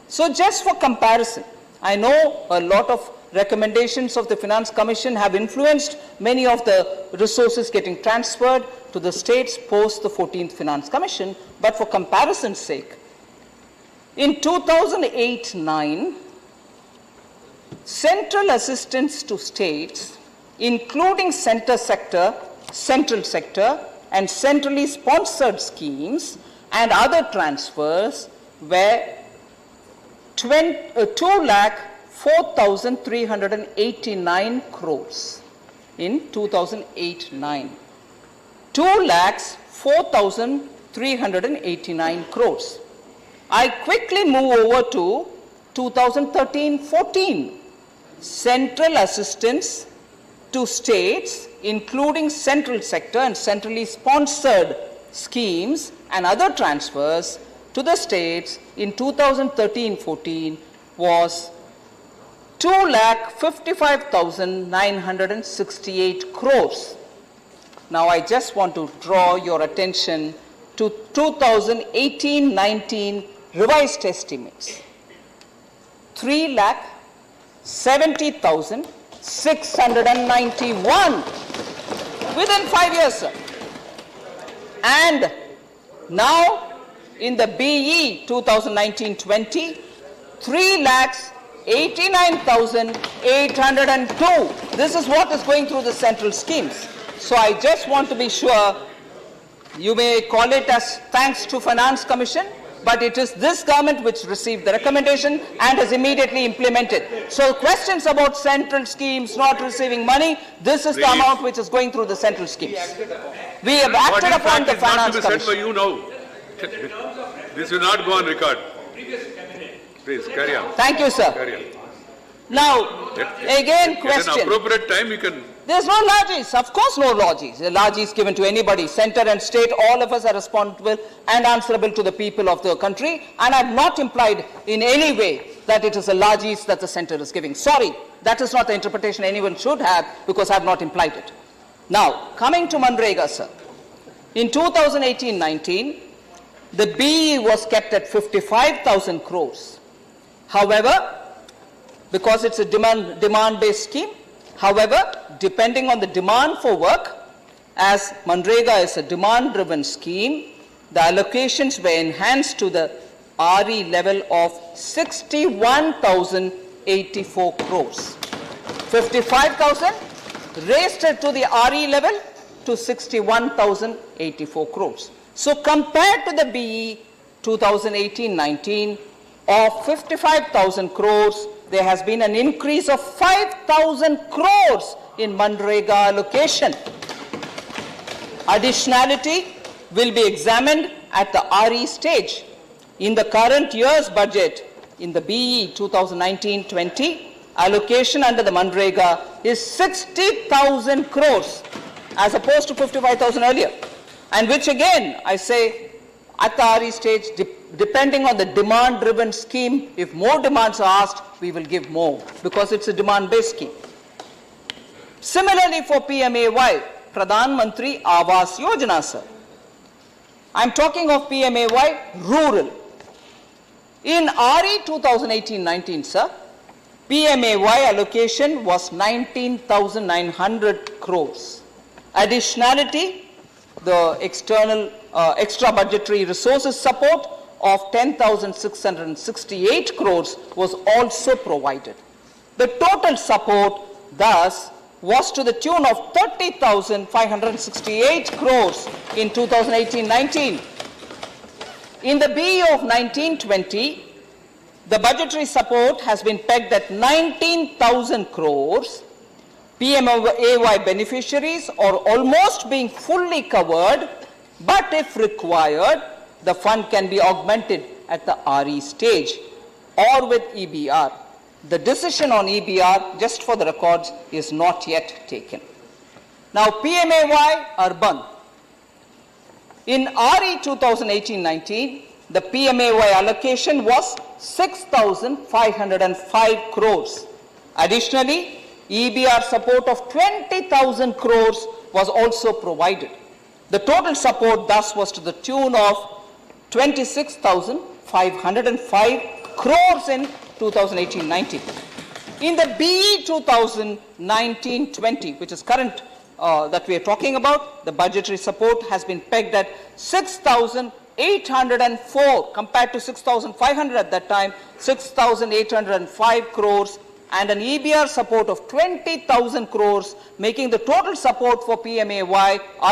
So just for comparison, I know a lot of recommendations of the Finance Commission have influenced many of the resources getting transferred to the states post the 14th Finance Commission, but for comparison's sake, in 2008-9, central assistance to states, including central sector, and centrally sponsored schemes and other transfers were 2,04,389 crores in 2008-9. 2,04,389 crores. I quickly move over to 2013-14. Central assistance to states, including central sector and centrally sponsored schemes and other transfers to the states in 2013-14 was 2,55,968 crores. Now I just want to draw your attention to 2018-19 revised estimates. 3,70,691 within 5 years, sir. And now in the BE 2019-20, 3,89,802. This is what is going through the central schemes. So I just want to be sure, you may call it as thanks to Finance Commission, but it is this government which received the recommendation and has immediately implemented. So questions about central schemes not receiving money, this is the amount which is going through the central schemes. We have acted upon the Finance Commission. For you now. This will not go on record. Please, carry on. Thank you, sir. Carry on. Now, again, question. At an appropriate time, you can... There's no lodges. Of course, no lodges. A lodge is given to anybody. Center and state, all of us are responsible and answerable to the people of the country. And I've not implied in any way that it is a lodges that the center is giving. Sorry, that is not the interpretation anyone should have, because I've not implied it. Now, coming to MNREGA, sir. In 2018-19, the BE was kept at 55,000 crores. However, because it's a demand-based scheme, however, depending on the demand for work, as MNREGA is a demand-driven scheme, the allocations were enhanced to the RE level of 61,084 crores. 55,000 raised it to the RE level to 61,084 crores. So compared to the BE 2018-19 of 55,000 crores, there has been an increase of 5,000 crores in MNREGA allocation. Additionality will be examined at the RE stage. In the current year's budget, in the BE 2019-20, allocation under the MNREGA is 60,000 crores as opposed to 55,000 earlier. And which again, I say, at the RE stage, depending on the demand-driven scheme, if more demands are asked, we will give more, because it's a demand-based scheme. Similarly for PMAY, Pradhan Mantri Awas Yojana, sir. I'm talking of PMAY rural. In RE 2018-19, sir, PMAY allocation was 19,900 crores. Additionality, the external extra budgetary resources support of 10,668 crores was also provided. The total support thus was to the tune of 30,568 crores in 2018-19. In the BE of 19-20, the budgetary support has been pegged at 19,000 crores. PMAY beneficiaries are almost being fully covered, but if required, the fund can be augmented at the RE stage or with EBR. The decision on EBR, just for the records, is not yet taken. Now, PMAY urban. In RE 2018-19, the PMAY allocation was 6,505 crores. Additionally, EBR support of 20,000 crores was also provided. The total support thus was to the tune of 26,505 crores in 2018-19. In the BE 2019-20, which is current that we are talking about, the budgetary support has been pegged at 6,804 compared to 6,500 at that time, 6,805 crores, and an EBR support of 20,000 crores, making the total support for PMAY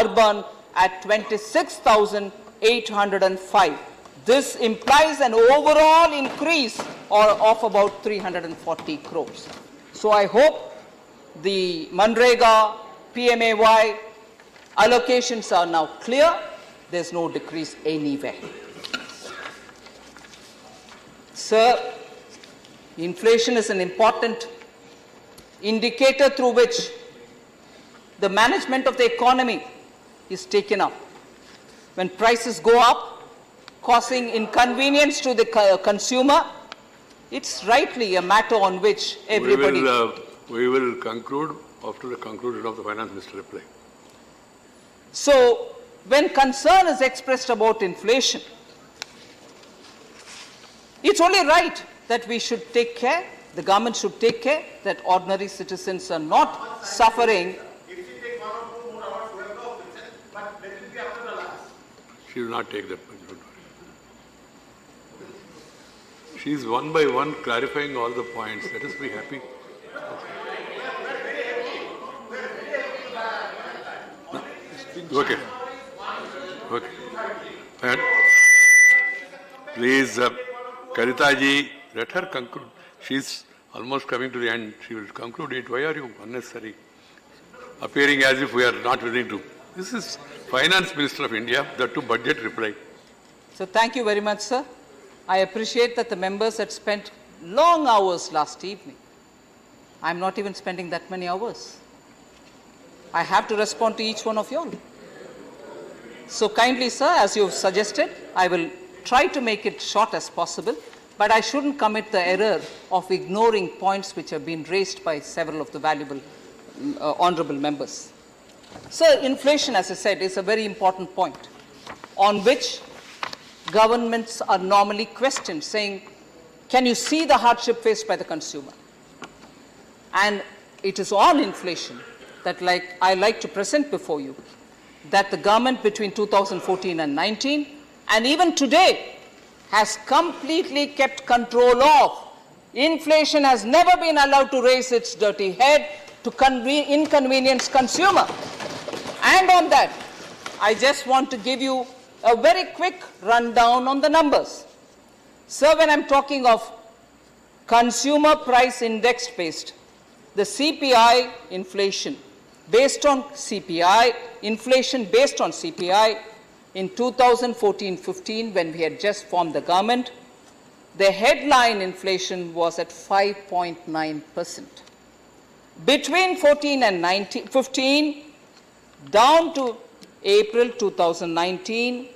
urban at 26,805. This implies an overall increase of about 340 crores. So I hope the MNREGA, PMAY allocations are now clear. There's no decrease anywhere. Sir, inflation is an important indicator through which the management of the economy is taken up. When prices go up, causing inconvenience to the consumer, it's rightly a matter on which everybody... We will conclude after the conclusion of the Finance Minister reply. So, when concern is expressed about inflation, it's only right that we should take care, the government should take care that ordinary citizens are not suffering. If you take 1 or 2 more hours, we have no objection, but that will be after the last. She will not take that. She is one by one clarifying all the points. Let us be happy. Okay. Okay. And please, Karita ji, let her conclude. She is almost coming to the end. She will conclude it. Why are you unnecessary? Appearing as if we are not willing to. This is Finance Minister of India, that to budget reply. So thank you very much, sir. I appreciate that the members had spent long hours last evening. I'm not even spending that many hours. I have to respond to each one of you all. So kindly, sir, as you've suggested, I will try to make it short as possible, but I shouldn't commit the error of ignoring points which have been raised by several of the valuable, honorable members. Sir, inflation, as I said, is a very important point on which governments are normally questioned, saying, can you see the hardship faced by the consumer? And it is on inflation that I like to present before you that the government between 2014 and 19, and even today, has completely kept control of. Inflation has never been allowed to raise its dirty head to inconvenience consumer. And on that, I just want to give you a very quick rundown on the numbers. Sir, when I'm talking of consumer price index based, the CPI inflation based on CPI, inflation based on CPI in 2014-15 when we had just formed the government, the headline inflation was at 5.9%. Between 14 and 15, down to April 2019,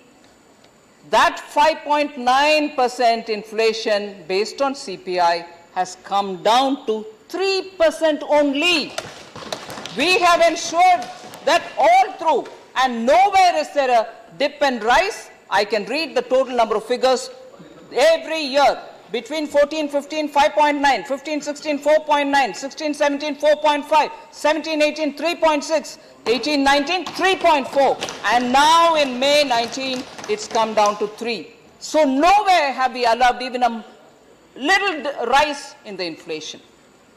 that 5.9% inflation based on CPI has come down to 3% only. We have ensured that all through, and nowhere is there a dip and rise. I can read the total number of figures every year. Between 14-15, 5.9, 15-16, 4.9, 16-17, 4.5, 17-18, 3.6, 18-19, 3.4, and now in May 19, it's come down to 3. So nowhere have we allowed even a little rise in the inflation.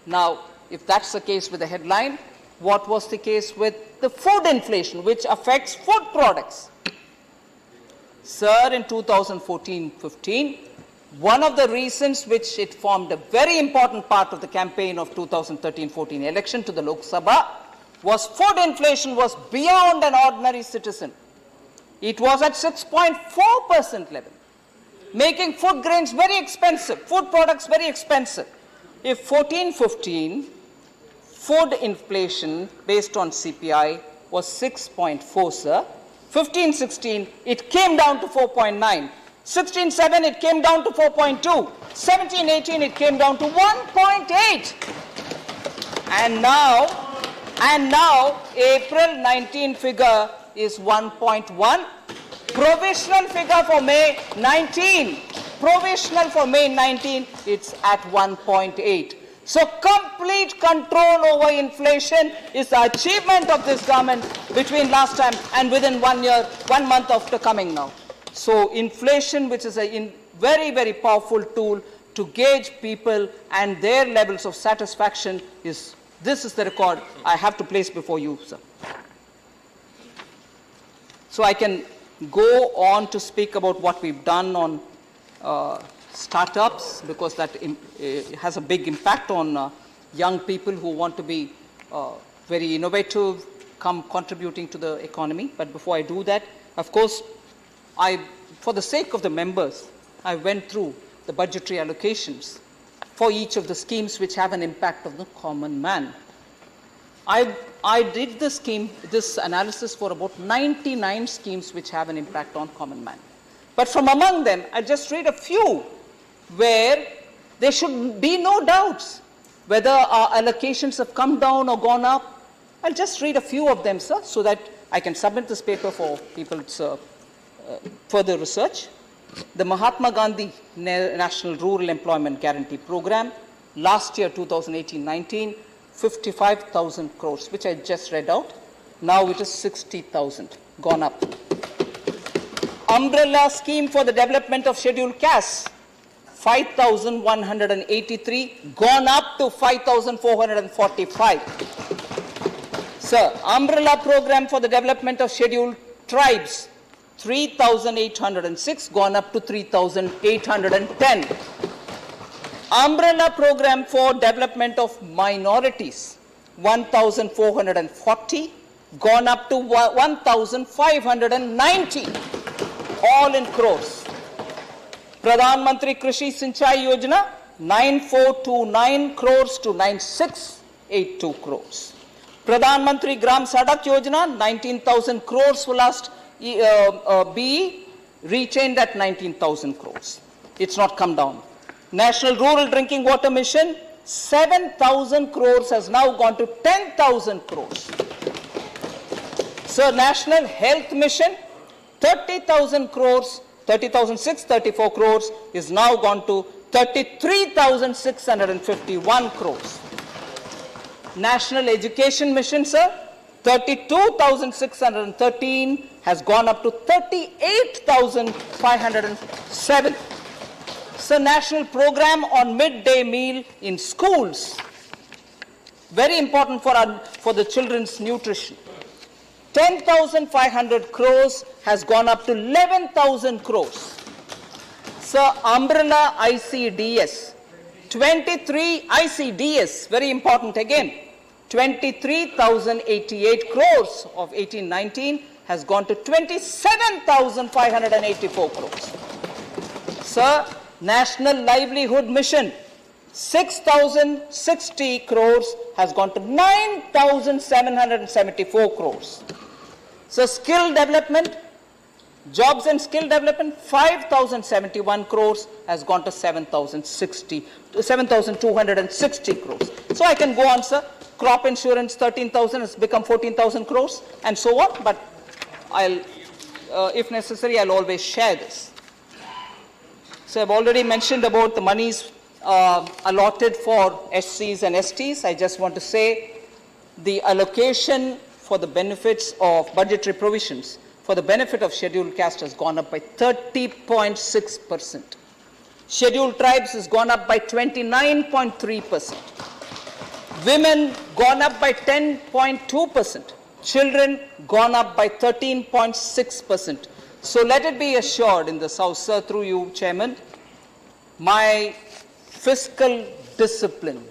Now, if that's the case with the headline, what was the case with the food inflation, which affects food products? Sir, in 2014-15, one of the reasons which it formed a very important part of the campaign of 2013-14 election to the Lok Sabha was food inflation was beyond an ordinary citizen. It was at 6.4% level, making food grains very expensive, food products very expensive. If 14-15, food inflation based on CPI was 6.4, sir. 15-16, it came down to 4.9. 16-7, it came down to 4.2. 17-18, it came down to 1.8. And now, April 19 figure is 1.1. Provisional figure for May 19. Provisional for May 19, it's at 1.8. So complete control over inflation is the achievement of this government between last time and within 1 year, 1 month after coming now. So inflation, which is a very, very powerful tool to gauge people and their levels of satisfaction, this is the record I have to place before you, sir. So I can go on to speak about what we've done on startups, because that has a big impact on young people who want to be very innovative, contributing to the economy. But before I do that, of course, for the sake of the members, I went through the budgetary allocations for each of the schemes which have an impact on the common man. I did this analysis for about 99 schemes which have an impact on common man. But from among them, I just read a few where there should be no doubts whether our allocations have come down or gone up. I'll just read a few of them, sir, so that I can submit this paper for people's further research. The Mahatma Gandhi National Rural Employment Guarantee Program, last year, 2018-19, 55,000 crores, which I just read out. Now it is 60,000, gone up. Umbrella Scheme for the Development of Scheduled Castes, 5,183, gone up to 5,445. Sir, Umbrella Program for the Development of Scheduled Tribes, 3,806, gone up to 3,810. Umbrella Program for Development of Minorities, 1,440, gone up to 1,590, all in crores. Pradhan Mantri Krishi Sinchai Yojana, 9,429 crores to 9,682 crores. Pradhan Mantri Gram Sadak Yojana, 19,000 crores for last BE, retained at 19,000 crores. It's not come down. National Rural Drinking Water Mission, 7,000 crores has now gone to 10,000 crores. So National Health Mission, 30,000 crores, 30,634 crores is now gone to 33,651 crores. National Education Mission, sir, 32,613 has gone up to 38,507. So National Program on Midday Meal in Schools, very important for the children's nutrition. 10,500 crores has gone up to 11,000 crores. So Umbrella ICDS, 23 ICDS, very important again, 23,088 crores of 18-19 has gone to 27,584 crores. Sir, National Livelihood Mission, 6,060 crores has gone to 9,774 crores. So skill development, jobs and skill development, 5,071 crores has gone to 7,260 crores. So I can go on, sir. Crop insurance, 13,000 has become 14,000 crores and so on. But if necessary, I'll always share this. So I've already mentioned about the monies allotted for SCs and STs. I just want to say the allocation for the benefits of budgetary provisions for the benefit of scheduled caste has gone up by 30.6%. Scheduled tribes has gone up by 29.3%. Women gone up by 10.2%. Children gone up by 13.6%. So let it be assured in this House, sir, through you, Chairman, my fiscal discipline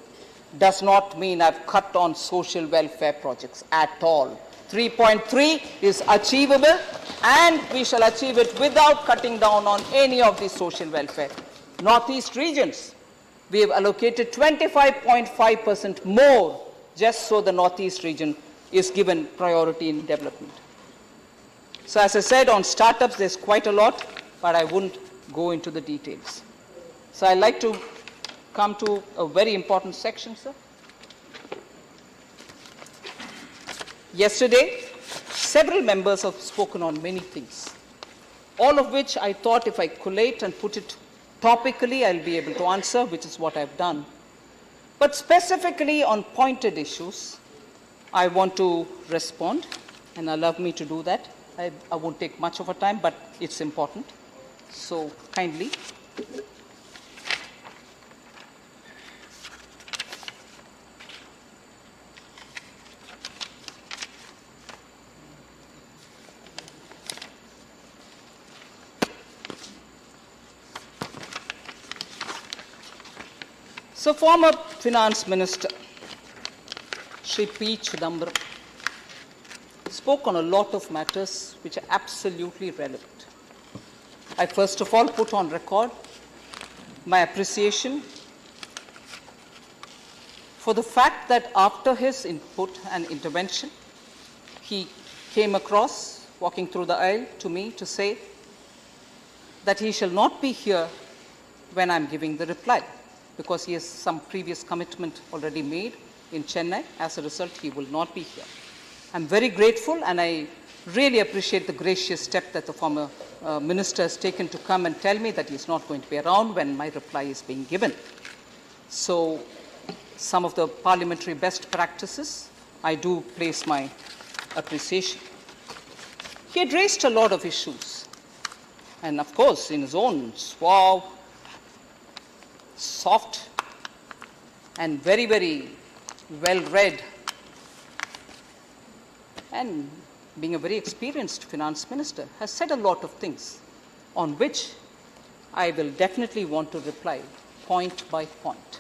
does not mean I've cut on social welfare projects at all. 3.3 is achievable, and we shall achieve it without cutting down on any of the social welfare. Northeast regions, we have allocated 25.5% more just so the Northeast region is given priority in development. So as I said, on startups, there's quite a lot, but I wouldn't go into the details. So I'd like to come to a very important section, sir. Yesterday, several members have spoken on many things, all of which I thought if I collate and put it topically, I'll be able to answer, which is what I've done. But specifically on pointed issues, I want to respond, and allow me to do that. I won't take much of a time, but it's important. So kindly. So, former Finance Minister, Shri P. Chidambaram, spoke on a lot of matters which are absolutely relevant. I first of all put on record my appreciation for the fact that after his input and intervention, he came across, walking through the aisle to me to say that he shall not be here when I'm giving the reply, because he has some previous commitment already made in Chennai. As a result, he will not be here. I'm very grateful, and I really appreciate the gracious step that the former minister has taken to come and tell me that he's not going to be around when my reply is being given. So, some of the parliamentary best practices, I do place my appreciation. He had raised a lot of issues, and of course, in his own suave, soft, and very, very well-read, and being a very experienced finance minister, has said a lot of things on which I will definitely want to reply point by point.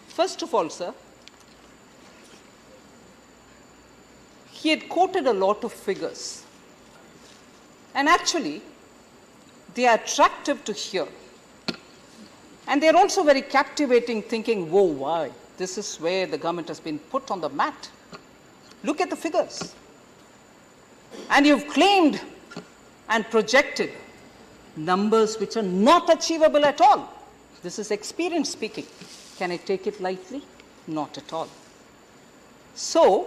First of all, sir, he had quoted a lot of figures, and actually they are attractive to hear, and they are also very captivating, thinking, whoa, why? This is where the government has been put on the mat. Look at the figures. And you've claimed and projected numbers which are not achievable at all. This is experience speaking. Can I take it lightly? Not at all. So,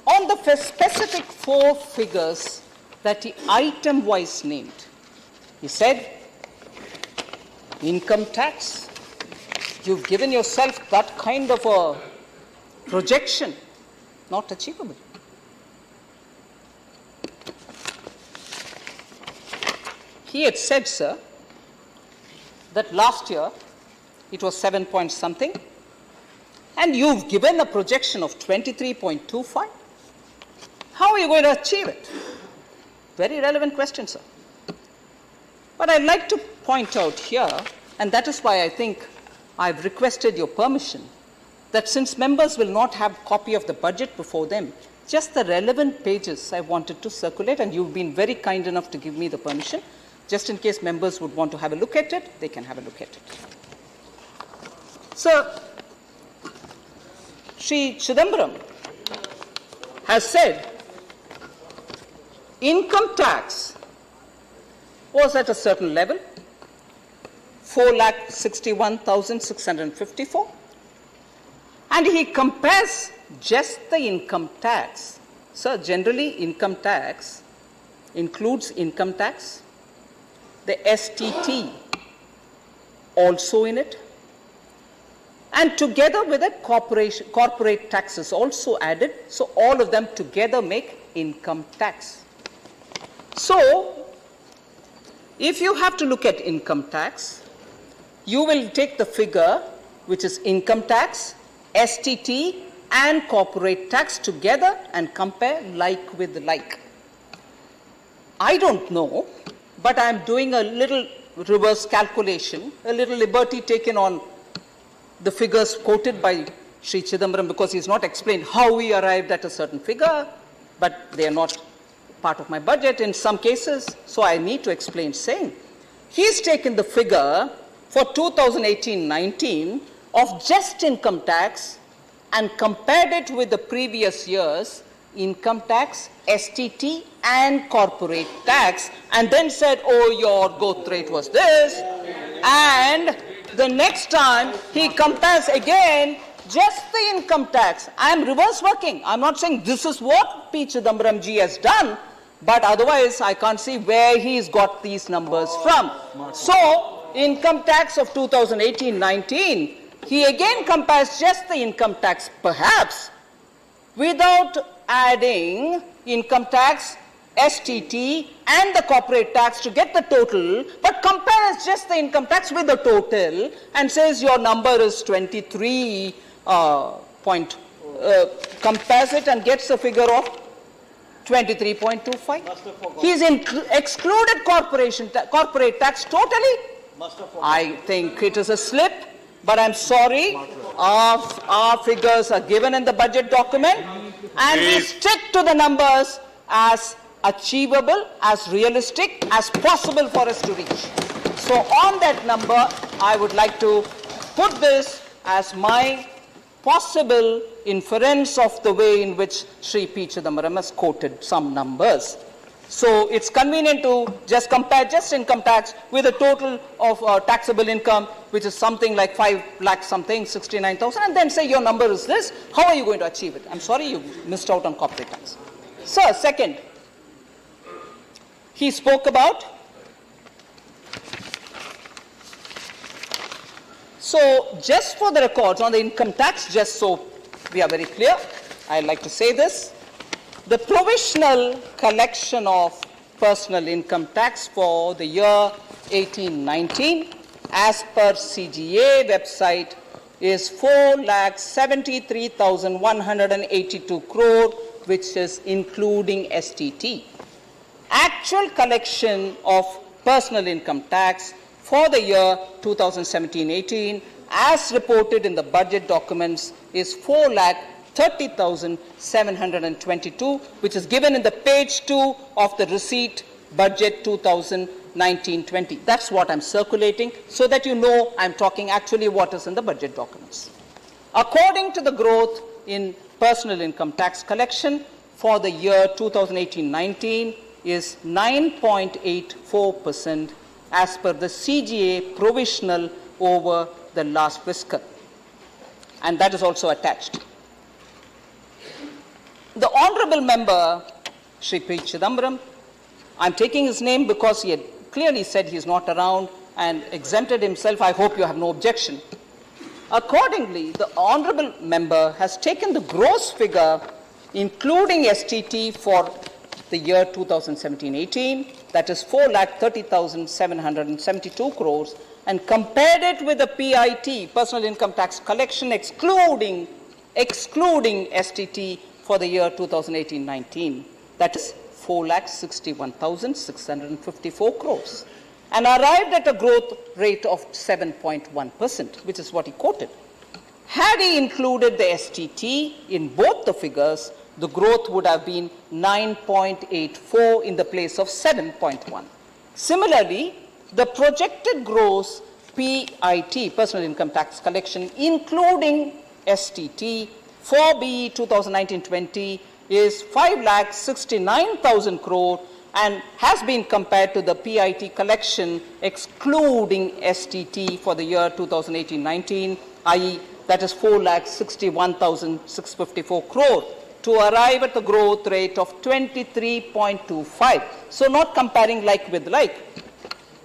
on the specific 4 figures that he item-wise named, he said, income tax, you've given yourself that kind of a projection, not achievable. He had said, sir, that last year it was 7 point something, and you've given a projection of 23.25. How are you going to achieve it? Very relevant question, sir. But I'd like to point out here, and that is why I think I've requested your permission, that since members will not have a copy of the budget before them, just the relevant pages I wanted to circulate, and you've been very kind enough to give me the permission. Just in case members would want to have a look at it, they can have a look at it. So, Shri Chidambaram has said income tax was at a certain level, 4,61,654, and he compares just the income tax. So, generally income tax includes income tax, the STT also in it, and together with it corporate taxes also added, so all of them together make income tax. So, if you have to look at income tax, you will take the figure which is income tax, STT and corporate tax together and compare like with like. I don't know, but I am doing a little reverse calculation, a little liberty taken on the figures quoted by Shri Chidambaram, because he has not explained how we arrived at a certain figure, but they are not part of my budget in some cases, so I need to explain, saying he's taken the figure for 2018-19 of just income tax and compared it with the previous year's income tax, STT and corporate tax, and then said, oh, your growth rate was this, and the next time he compares again just the income tax. I am reverse working. I am not saying this is what P. Chidambaram ji has done, but otherwise I can't see where he's got these numbers from. So, income tax of 2018-19, he again compares just the income tax, perhaps without adding income tax, STT and the corporate tax to get the total, but compares just the income tax with the total and says your number is 23 compares it and gets a figure of 23.25. He's excluded corporate tax totally. I think it is a slip, but I'm sorry. Our figures are given in the budget document, and we stick to the numbers as achievable, as realistic as possible for us to reach. So on that number, I would like to put this as my possible inference of the way in which Shri P. Chidambaram has quoted some numbers. So it's convenient to just compare just income tax with a total of taxable income, which is something like 5 lakh something, 69,000, and then say your number is this. How are you going to achieve it? I'm sorry you missed out on corporate tax. Sir, second, he spoke about, so just for the records on the income tax, just so we are very clear, I'd like to say this. The provisional collection of personal income tax for the year 18-19 as per CGA website is 4,73,182 crore, which is including STT. Actual collection of personal income tax for the year 2017-18 as reported in the budget documents is 4,30,722, which is given in the page 2 of the receipt budget 2019-20. That's what I'm circulating so that you know I'm talking actually what is in the budget documents. According to the growth in personal income tax collection for the year 2018-19 is 9.84% as per the CGA provisional over the last fiscal. And that is also attached. The Honorable Member, Shri P. Chidambaram, I'm taking his name because he had clearly said he is not around and exempted himself. I hope you have no objection. Accordingly, the Honorable Member has taken the gross figure, including STT, for the year 2017-18, that is 4,30,772 crores, and compared it with the PIT, personal income tax collection, excluding STT, for the year 2018-19, that is 4,61,654 crores, and arrived at a growth rate of 7.1%, which is what he quoted. Had he included the STT in both the figures, the growth would have been 9.84 in the place of 7.1. Similarly, the projected gross PIT, personal income tax collection, including STT, for BE 2019-20 is 5,69,000 crore and has been compared to the PIT collection excluding STT for the year 2018-19, i.e. that is 4,61,654 crore, to arrive at the growth rate of 23.25. So not comparing like with like.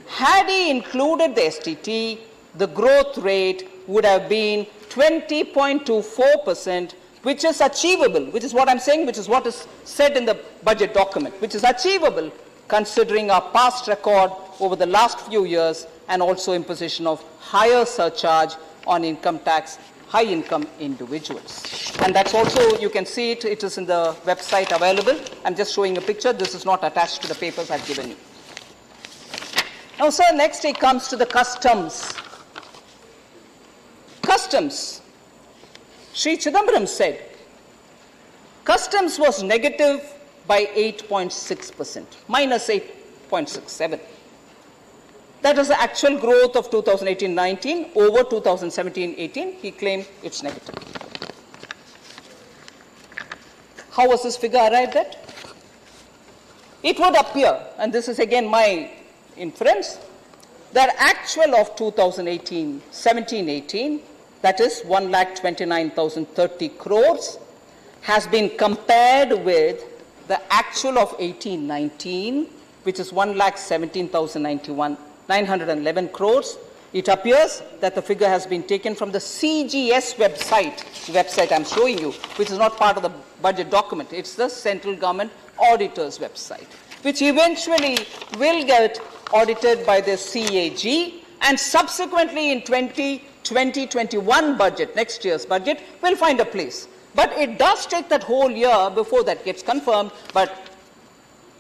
Had he included the STT, the growth rate would have been 20.24%, which is achievable, which is what I'm saying, which is what is said in the budget document, which is achievable considering our past record over the last few years and also imposition of higher surcharge on income tax, high income individuals. And that's also, you can see it, it is in the website available. I'm just showing a picture. This is not attached to the papers I've given you. Now, sir, next it comes to the customs. Customs. Shri Chidambaram said, customs was negative by 8.6%, minus 8.67. That is the actual growth of 2018-19 over 2017-18. He claimed it's negative. How was this figure arrived at? It would appear, and this is again my inference, that actual of 2018-17-18, that is 1,29,030 crores, has been compared with the actual of 18-19, which is 1,17,911 crores, It appears that the figure has been taken from the CGS website I'm showing you, which is not part of the budget document. It's the central government auditor's website, which eventually will get audited by the CAG, and subsequently in 2021 budget, next year's budget, will find a place. But it does take that whole year before that gets confirmed, but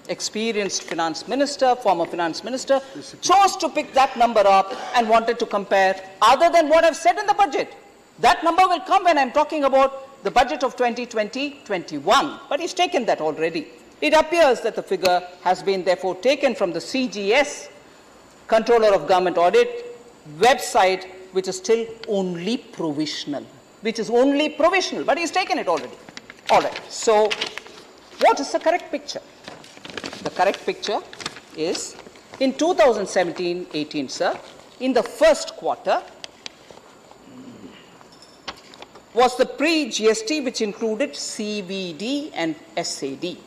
experienced finance minister, former finance minister, chose to pick that number up and wanted to compare other than what I've said in the budget. That number will come when I'm talking about the budget of 2020-21, but he's taken that already. It appears that the figure has been therefore taken from the CGS, Controller of Government Audit, website, which is still only provisional, but he's taken it already. All right, so what is the correct picture? The correct picture is in 2017-18, sir, in the first quarter was the pre-GST, which included CVD and SAD.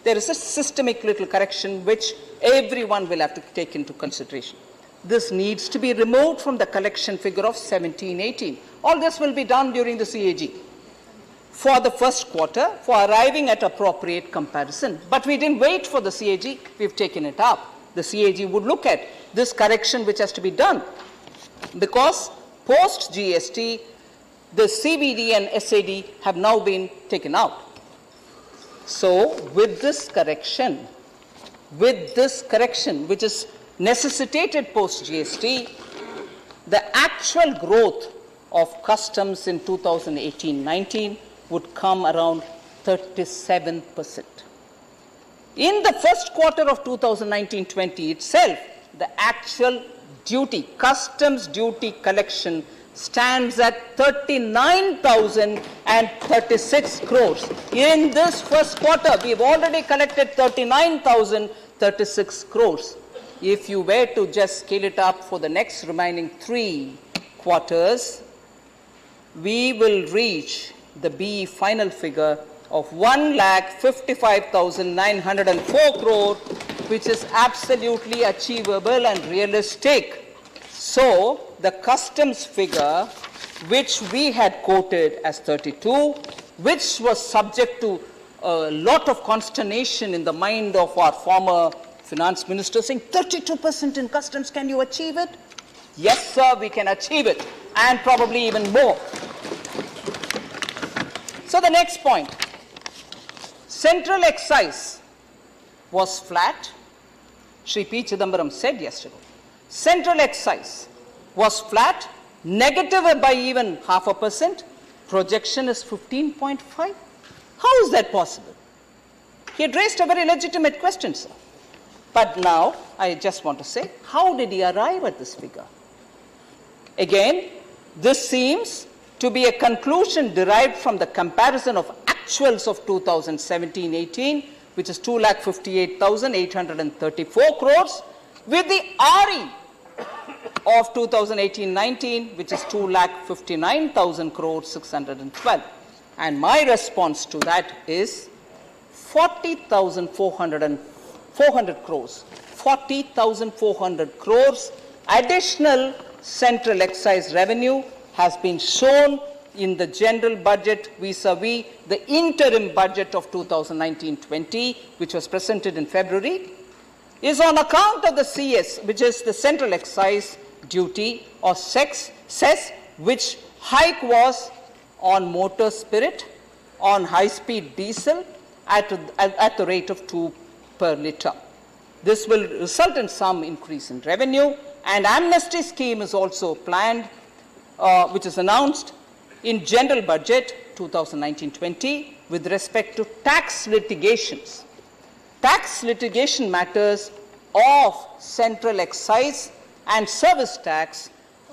There is a systemic little correction which everyone will have to take into consideration. This needs to be removed from the collection figure of 17-18. All this will be done during the CAG for the first quarter for arriving at appropriate comparison. But we didn't wait for the CAG, we've taken it up. The CAG would look at this correction which has to be done, because post-GST, the CVD and SAD have now been taken out. So with this correction, which is necessitated post-GST, the actual growth of customs in 2018-19 would come around 37%. In the first quarter of 2019-20 itself, the actual duty, customs duty collection stands at 39,036 crores. In this first quarter, we've already collected 39,036 crores. If you were to just scale it up for the next remaining 3 quarters, we will reach the BE final figure of 1,55,904 crore, which is absolutely achievable and realistic. So the customs figure, which we had quoted as 32, which was subject to a lot of consternation in the mind of our former finance minister, saying 32% in customs, can you achieve it? Yes, sir, we can achieve it, and probably even more. So the next point, central excise was flat. Shri P. Chidambaram said yesterday, central excise was flat, negative by even 0.5%, projection is 15.5. How is that possible? He had raised a very legitimate question, sir. But now, I just want to say, how did he arrive at this figure? Again, this seems to be a conclusion derived from the comparison of actuals of 2017-18, which is 2,58,834 crores, with the RE of 2018-19, which is 2,59,000 crores, 612. And my response to that is 40,400 crores. 40,400 crores additional central excise revenue has been shown in the general budget vis-a-vis the interim budget of 2019-20, which was presented in February, is on account of the CS, which is the central excise duty or cess, which hike was on motor spirit, on high-speed diesel at the rate of 2 per litre. This will result in some increase in revenue, and amnesty scheme is also planned, which is announced in general budget 2019-20 with respect to tax litigations. Tax litigation matters of central excise and service tax,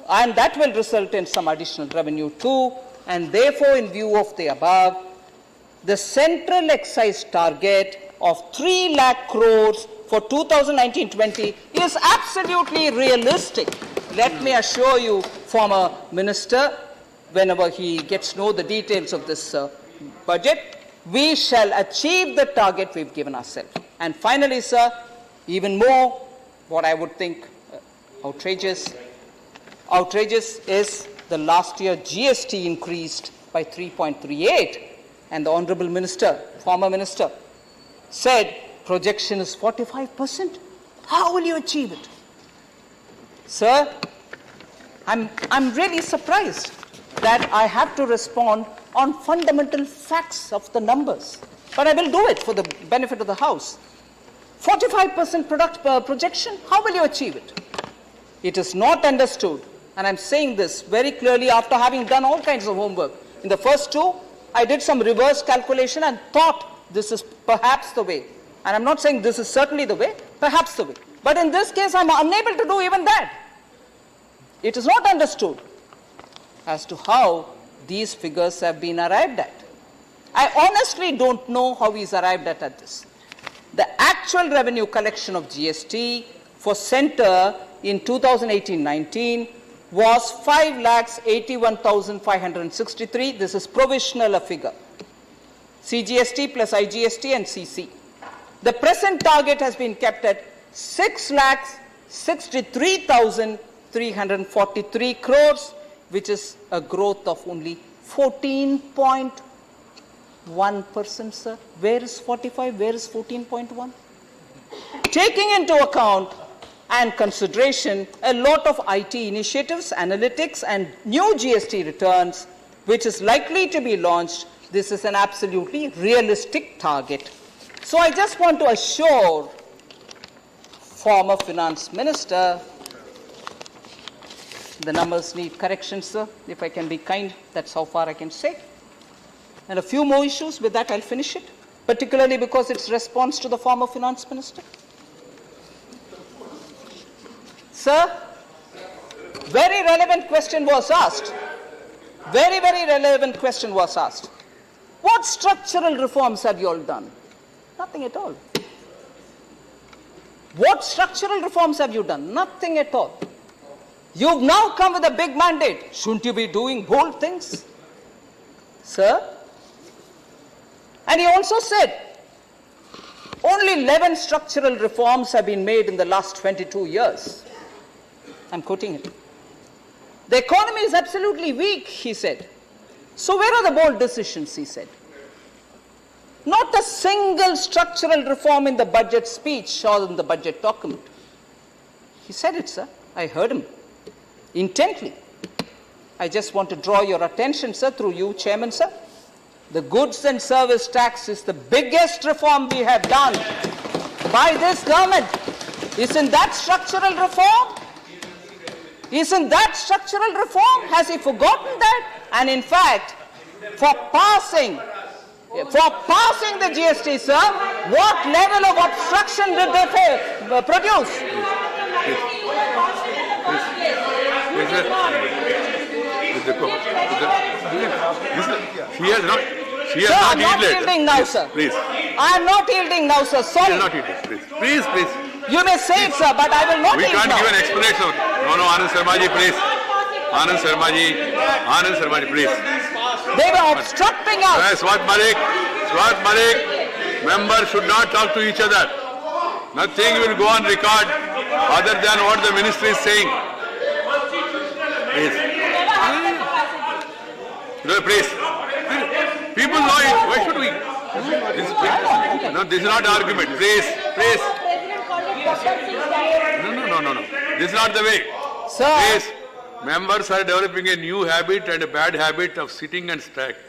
and that will result in some additional revenue too. And therefore, in view of the above, the central excise target of 3 lakh crores for 2019-20 is absolutely realistic. Let me assure you, former minister, whenever he gets to know the details of this budget, we shall achieve the target we've given ourselves. And finally, sir, even more, what I would think outrageous, outrageous is the last year GST increased by 3.38, and the Honorable Minister, former Minister, said projection is 45%. How will you achieve it? Sir, I'm really surprised that I have to respond on fundamental facts of the numbers. But I will do it for the benefit of the House. 45% projection, how will you achieve it? It is not understood, and I'm saying this very clearly after having done all kinds of homework. In the first two, I did some reverse calculation and thought this is perhaps the way. And I'm not saying this is certainly the way, perhaps the way. But in this case, I'm unable to do even that. It is not understood as to how these figures have been arrived at. I honestly don't know how he's arrived at this. The actual revenue collection of GST for centre in 2018-19 was 5,81,563. This is provisional a figure. CGST plus IGST and CC. The present target has been kept at 6,63,343 crores, which is a growth of only 14.1%, sir. Where is 45? Where is 14.1? Taking into account and consideration a lot of IT initiatives, analytics, and new GST returns, which is likely to be launched, this is an absolutely realistic target. So I just want to assure former Finance Minister, the numbers need correction, sir. If I can be kind, that's how far I can say. And a few more issues, with that I'll finish it, particularly because it's response to the former Finance Minister. Sir, very relevant question was asked. Very, very relevant question was asked. What structural reforms have you all done? Nothing at all. What structural reforms have you done? Nothing at all. You've now come with a big mandate. Shouldn't you be doing bold things? Sir? And he also said, only 11 structural reforms have been made in the last 22 years. I'm quoting it. The economy is absolutely weak, he said. So where are the bold decisions, he said. Not a single structural reform in the budget speech or in the budget document. He said it, sir. I heard him intently. I just want to draw your attention, sir, through you, Chairman, sir. The goods and service tax is the biggest reform we have done by this government. Isn't that structural reform? Isn't that structural reform? Has he forgotten that? And in fact, for passing the GST, sir, what level of obstruction did they produce? She has not yielded. Yielding now, sir. Please. I am not yielding now, sir. Sorry. She has not yielded. Please. Please. You may say it, sir, but I will not yield now. We can't give an explanation. No, Anand Sharmaji, please. Anand Sharmaji, please. They were obstructing us. Swat Malik, members should not talk to each other. Nothing will go on record other than what the ministry is saying. Please. No, please. People know it. Why should we? This is not argument. Please. No. This is not the way. Sir. Please. Members are developing a new habit and a bad habit of sitting and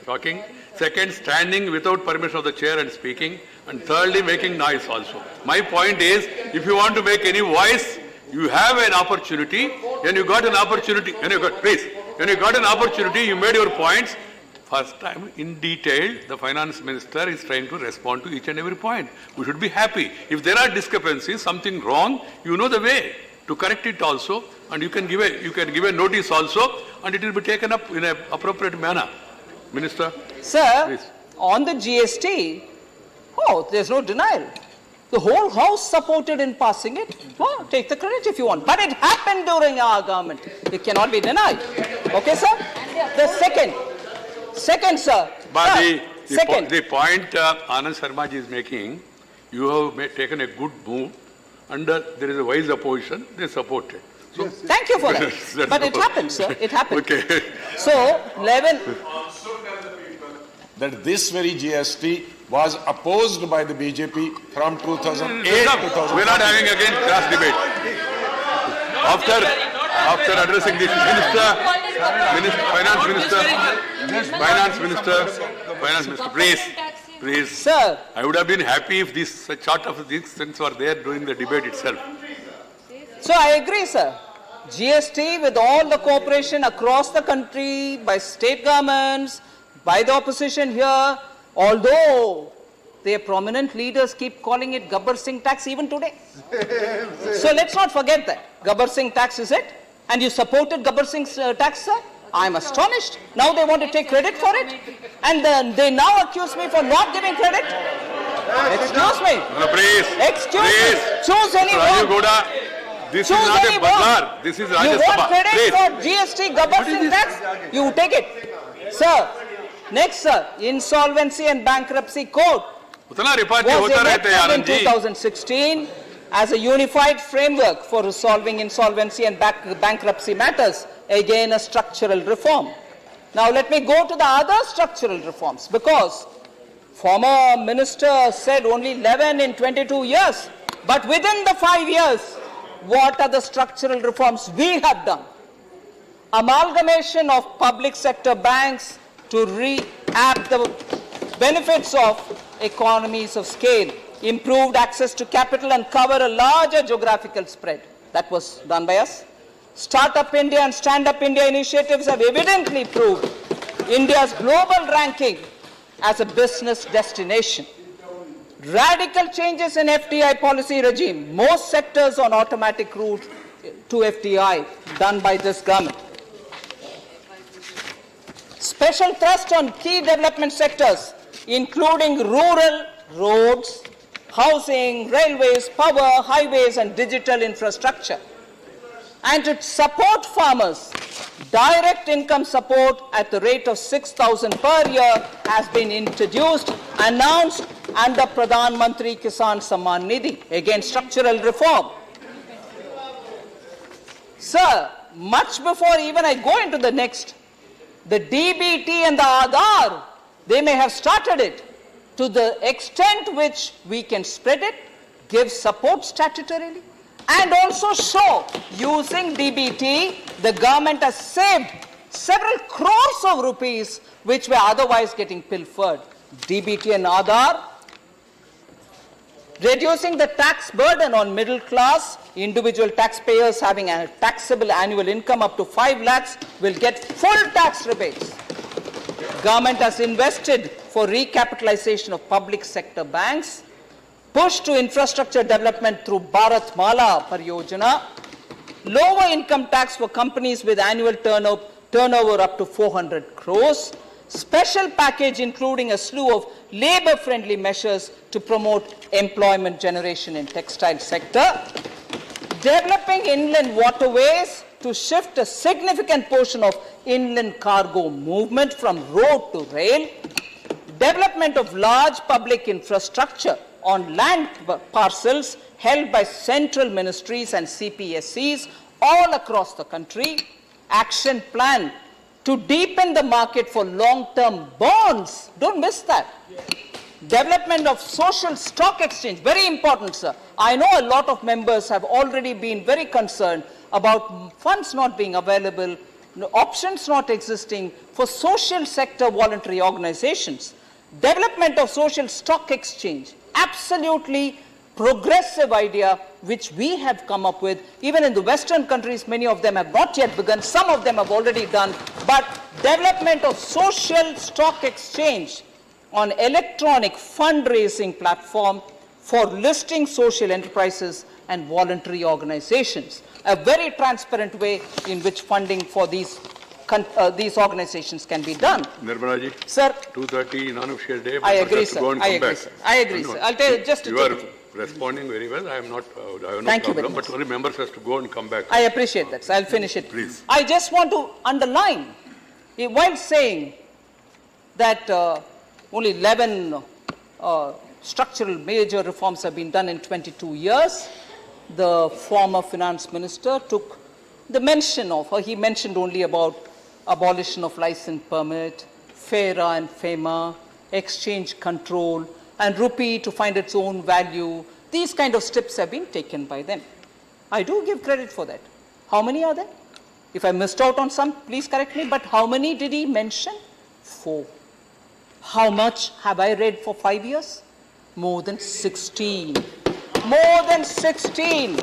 talking. Second, standing without permission of the chair and speaking. And thirdly, making noise also. My point is, if you want to make any voice, you have an opportunity. When you got an opportunity, when you got an opportunity, you made your points. First time, in detail, the finance minister is trying to respond to each and every point. We should be happy. If there are discrepancies, something wrong, you know the way to correct it also, and you can give a notice also, and it will be taken up in an appropriate manner. Minister. Sir, please. On the GST, there's no denial. The whole House supported in passing it. Take the credit if you want. But it happened during our government. It cannot be denied. Okay, sir? The second, sir. But the point Anand Sharmaji is making, you have taken a good move, and there is a wise opposition, they support it. Thank you for that. That's But it all. happened, sir. It happened. Okay. So, 11, That this very GST was opposed by the BJP from 2008 to We're not having again class debate. After addressing this finance minister, please. sir, I would have been happy if this such sort of these things were there during the debate itself. so I agree, sir. GST with all the cooperation across the country by state governments, by the opposition here, although their prominent leaders keep calling it Gabbar Singh tax even today. So let's not forget that. Gabbar Singh tax is it? And you supported Gabbar Singh's tax, sir? I'm astonished. Now they want to take credit for it? And then they now accuse me for not giving credit? Excuse me. No, please. Excuse Please. me. Choose anyone. Rajiv Gowda, this is Choose not a anyone. bazar. This is You Rajya want Sabha. credit Please. for GST Gabbar Singh tax? You take it. Sir, next, sir, Insolvency and Bankruptcy Code उतना repartee was होता रहता है enacted in Anand ji. 2016 as a unified framework for resolving insolvency and bankruptcy matters, again a structural reform. Now let me go to the other structural reforms, because former minister said only 11 in 22 years, but within the 5 years, what are the structural reforms we have done? Amalgamation of public sector banks to reap the benefits of economies of scale, improved access to capital and cover a larger geographical spread. That was done by us. Startup India and Stand Up India initiatives have evidently proved India's global ranking as a business destination. Radical changes in FDI policy regime, most sectors on automatic route to FDI, done by this government. Special thrust on key development sectors, including rural roads, housing, railways, power, highways, and digital infrastructure. And to support farmers, direct income support at the rate of 6,000 per year has been introduced, announced under Pradhan Mantri Kisan Samman Nidhi, again structural reform. Sir, much before even I go into the next, the DBT and the Aadhaar, they may have started it. To the extent which we can spread it, give support statutorily, and also show using DBT, the government has saved several crores of rupees which were otherwise getting pilfered. DBT and Aadhaar, reducing the tax burden on middle class, individual taxpayers having a taxable annual income up to 5 lakhs will get full tax rebates. Government has invested for recapitalization of public sector banks, push to infrastructure development through Bharat Mala Pariyojana, lower income tax for companies with annual turnover up to 400 crores, special package including a slew of labor-friendly measures to promote employment generation in textile sector, developing inland waterways to shift a significant portion of inland cargo movement from road to rail, development of large public infrastructure on land parcels held by central ministries and CPSCs all across the country, action plan to deepen the market for long-term bonds. Don't miss that. Development of social stock exchange, very important, sir. I know a lot of members have already been very concerned about funds not being available, options not existing for social sector voluntary organizations. Development of social stock exchange, absolutely progressive idea which we have come up with. Even in the Western countries, many of them have not yet begun, some of them have already done, but development of social stock exchange on electronic fundraising platform for listing social enterprises and voluntary organizations. A very transparent way in which funding for these organizations can be done. Nirmala ji, Sir, 2:30 non-official day. I agree, members have to sir. go and I come agree, back. sir. I agree, sir. I'll tell you just You are responding very well. I am not. I have no Thank you very problem. much. But only members has to go and come back. I appreciate that, sir. I'll finish it. Please. I just want to underline, while saying that only 11 structural major reforms have been done in 22 years, the former finance minister took the mention of, or he mentioned only about abolition of license permit, FERA and FEMA, exchange control, and rupee to find its own value. These kind of steps have been taken by them. I do give credit for that. How many are there? If I missed out on some, please correct me, but how many did he mention? 4. How much have I read for 5 years? More than 16. More than 16.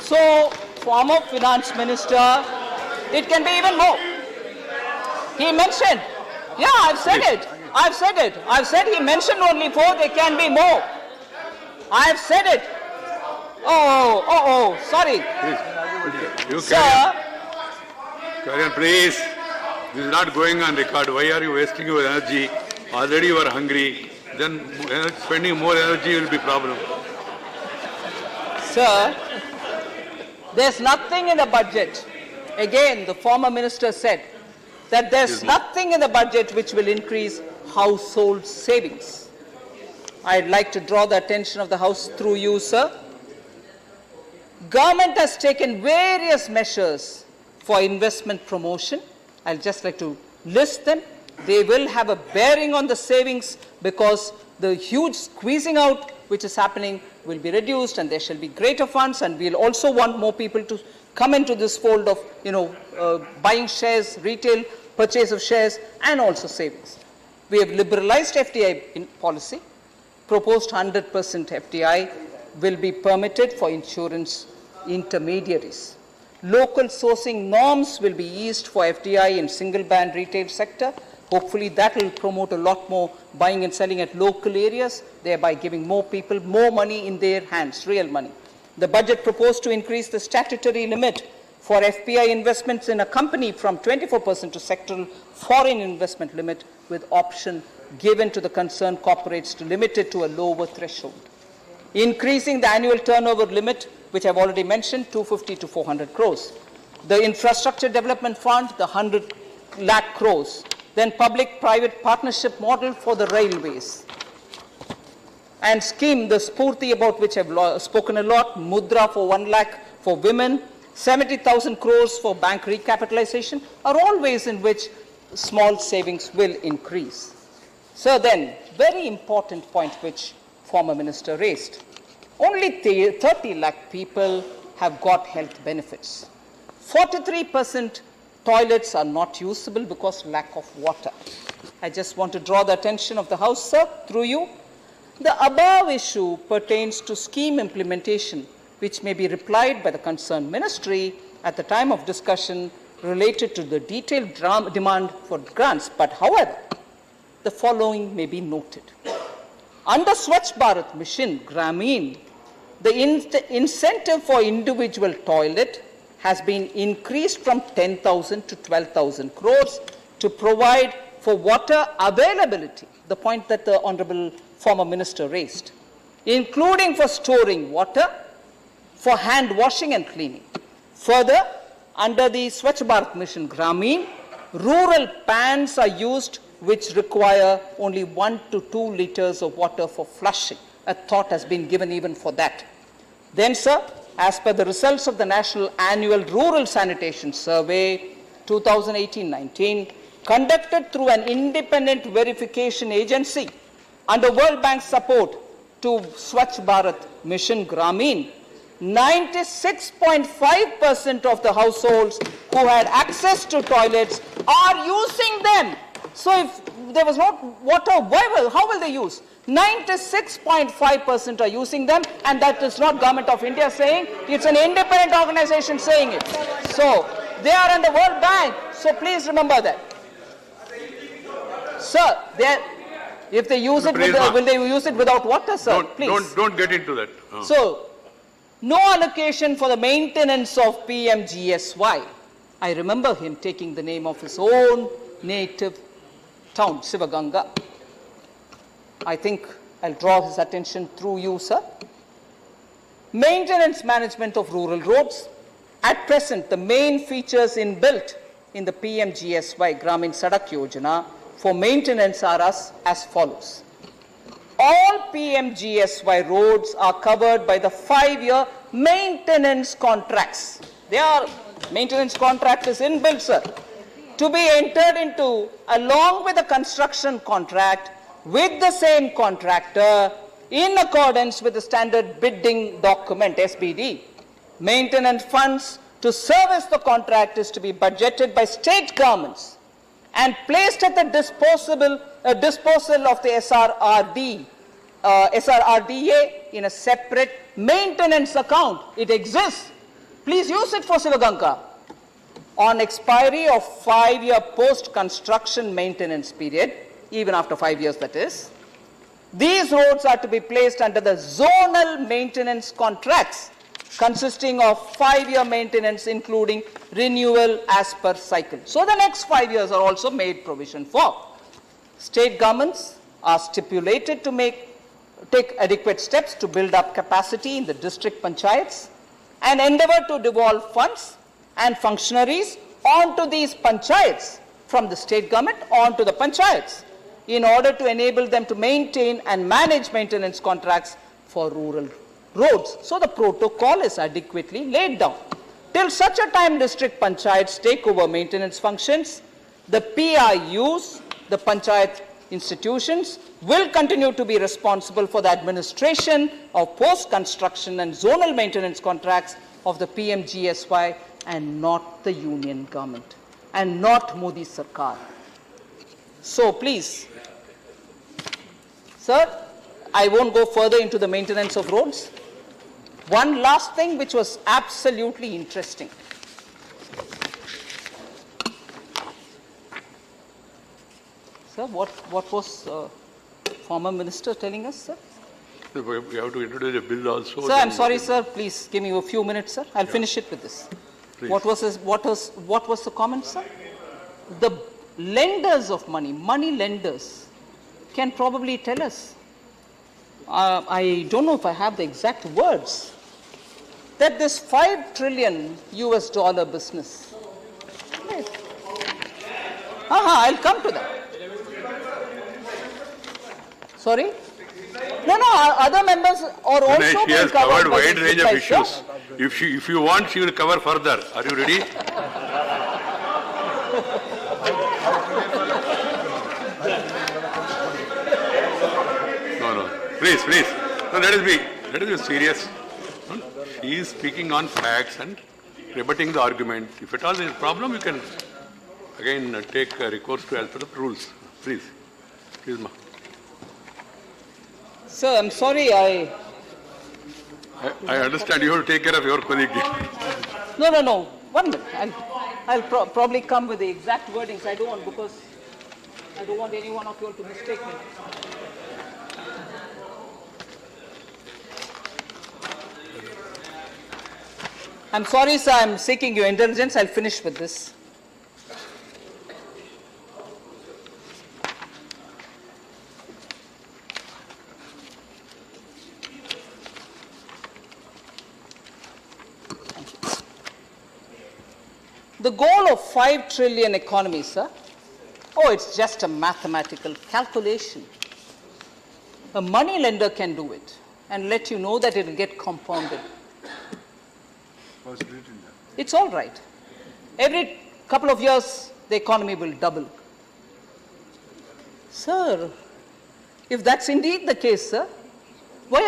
So, former finance minister, it can be even more. He mentioned, yeah, I've said it. I've said it. I've said he mentioned only 4, there can be more. I've said it. Sorry. Please. You Sir. carry on, please. This is not going on record. Why are you wasting your energy? Already you are hungry. Then spending more energy will be problem. Sir, there's nothing in the budget. Again, the former minister said that there's nothing in the budget which will increase household savings. I'd like to draw the attention of the House through you, sir. Government has taken various measures for investment promotion. I'll just like to list them. They will have a bearing on the savings because the huge squeezing out which is happening will be reduced and there shall be greater funds, and we'll also want more people to come into this fold of, buying shares, retail purchase of shares, and also savings. We have liberalized FDI policy. Proposed 100% FDI will be permitted for insurance intermediaries. Local sourcing norms will be eased for FDI in single band retail sector. Hopefully that will promote a lot more buying and selling at local areas, thereby giving more people more money in their hands, real money. The budget proposed to increase the statutory limit for FPI investments in a company from 24% to sectoral foreign investment limit, with option given to the concerned corporates to limit it to a lower threshold. Increasing the annual turnover limit, which I've already mentioned, 250 to 400 crores. The infrastructure development fund, the 100 lakh crores. Then public-private partnership model for the railways. And scheme, the Spurti, about which I've spoken a lot, Mudra for 1 lakh for women, 70,000 crores for bank recapitalization, are all ways in which small savings will increase. So then, very important point which former minister raised. Only 30 lakh people have got health benefits. 43% toilets are not usable because lack of water. I just want to draw the attention of the House, sir, through you. The above issue pertains to scheme implementation, which may be replied by the concerned ministry at the time of discussion related to the detailed demand for grants. But however, the following may be noted. Under Swachh Bharat Mission, Gramin, the incentive for individual toilet has been increased from 10,000 to 12,000 crores to provide for water availability, the point that the Honorable former minister raised, including for storing water, for hand washing and cleaning. Further, under the Swachh Bharat Mission Gramin, rural pans are used which require only 1 to 2 liters of water for flushing. A thought has been given even for that. Then, sir, as per the results of the National Annual Rural Sanitation Survey 2018-19, conducted through an independent verification agency under World Bank support to Swachh Bharat Mission Gramin, 96.5% of the households who had access to toilets are using them. So if there was not water, how will they use? 96.5% are using them, and that is not Government of India saying, it's an independent organization saying it. So they are under World Bank, so please remember that. Sir, if they use it, will they use it without water, sir? Please. Don't get into that. So, no allocation for the maintenance of PMGSY. I remember him taking the name of his own native town, Sivaganga. I think I'll draw his attention through you, sir. Maintenance management of rural roads. At present, the main features inbuilt in the PMGSY Gramin Sadak Yojana for maintenance are as follows. All PMGSY roads are covered by the 5-year maintenance contracts. Maintenance contract is inbuilt, sir, to be entered into along with the construction contract with the same contractor in accordance with the standard bidding document, SBD. Maintenance funds to service the contract is to be budgeted by state governments and placed at the disposal of the SRRDA in a separate maintenance account. It exists. Please use it for Sivaganka. On expiry of 5-year post-construction maintenance period, even after 5 years that is, these roads are to be placed under the zonal maintenance contracts consisting of 5-year maintenance including renewal as per cycle. So the next 5 years are also made provision for. State governments are stipulated to take adequate steps to build up capacity in the district panchayats and endeavor to devolve funds and functionaries onto these panchayats from the state government onto the panchayats in order to enable them to maintain and manage maintenance contracts for rural roads. So the protocol is adequately laid down. Till such a time district panchayats take over maintenance functions, the PIUs, the panchayat institutions, will continue to be responsible for the administration of post-construction and zonal maintenance contracts of the PMGSY and not the union government and not Modi Sarkar. So please, sir, I won't go further into the maintenance of roads. One last thing which was absolutely interesting. Sir, what was former minister telling us, sir? We have to introduce a bill also. Sir, I'm sorry, sir. Please give me a few minutes, sir. I'll finish it with this. Please. What was the comment, sir? The lenders of money lenders, can probably tell us. I don't know if I have the exact words. That this $5 trillion US business. I'll come to that. Sorry? No, other members are also She has covered covered wide range of issues. If you want, she will cover further. Are you ready? No. Please. No, let us be serious. She is speaking on facts and rebutting the argument. If at all there is a problem, you can again take recourse to as per the rules. Please, ma. Sir, I'm sorry, I understand you have to take care of your colleague. No. 1 minute. I'll probably come with the exact wordings. I don't want any one of you all to mistake me. I'm sorry, sir. I'm seeking your indulgence. I'll finish with this. The goal of 5 trillion economy, sir, it's just a mathematical calculation. A money lender can do it and let you know that it will get compounded. It's all right. Every couple of years, the economy will double. Sir, if that's indeed the case, sir, why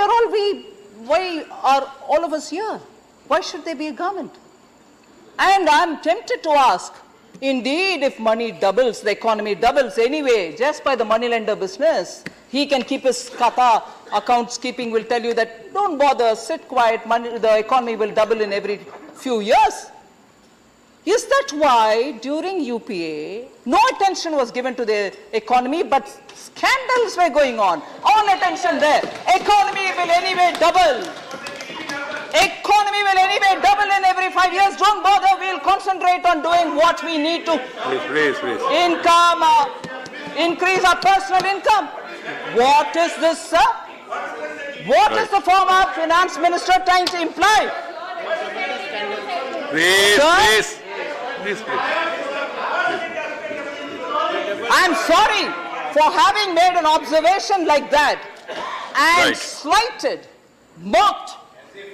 are all of us here? Why should there be a government? And I'm tempted to ask, indeed, if money doubles, the economy doubles anyway, just by the moneylender business, he can keep his kata, accounts keeping will tell you that don't bother, sit quiet, the economy will double in every few years. Is that why during UPA, no attention was given to the economy, but scandals were going on? All attention there. Economy will anyway double. Economy will anyway double in every 5 years. Don't bother. We'll concentrate on doing what we need to. Please. Income, increase our personal income. What is this, sir? What is the former finance minister trying to imply? Please. I'm sorry for having made an observation like that and slighted, mocked,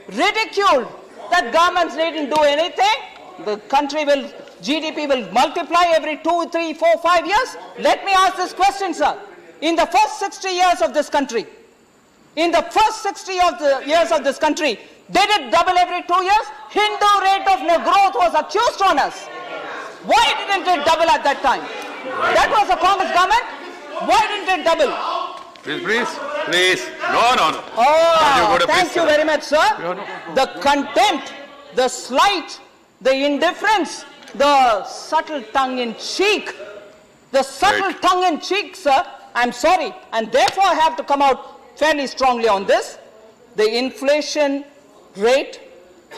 ridiculed that governments needn't do anything. The country will, GDP will multiply every 2, 3, 4, 5 years. Let me ask this question, sir. In the first 60 years of this country, did it double every 2 years? Hindu rate of no growth was accused on us. Why didn't it double at that time? That was a Congress government. Why didn't it double? Please. No. Oh, thank you very much, sir. The contempt, the slight, the indifference, the subtle tongue-in-cheek, sir, I'm sorry, and therefore I have to come out fairly strongly on this. The inflation rate,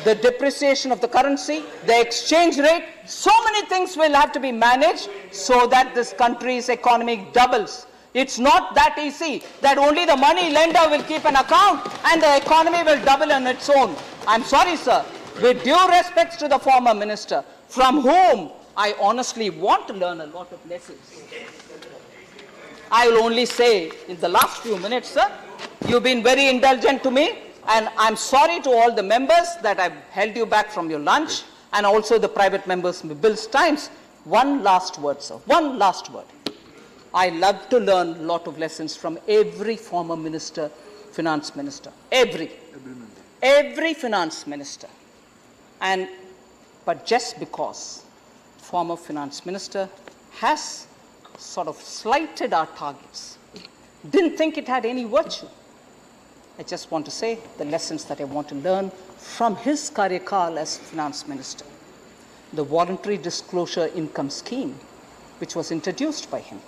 the depreciation of the currency, the exchange rate, so many things will have to be managed so that this country's economy doubles. It's not that easy that only the money lender will keep an account and the economy will double on its own. I'm sorry, sir. With due respect to the former minister, from whom I honestly want to learn a lot of lessons, I will only say in the last few minutes, sir, you've been very indulgent to me, and I'm sorry to all the members that I've held you back from your lunch, and also the private members in Bill's times. One last word, sir. One last word. I love to learn a lot of lessons from every former minister, finance minister. Every finance minister. But just because former finance minister has sort of slighted our targets, didn't think it had any virtue, I just want to say the lessons that I want to learn from his Karyakal as finance minister. The voluntary disclosure income scheme, which was introduced by him.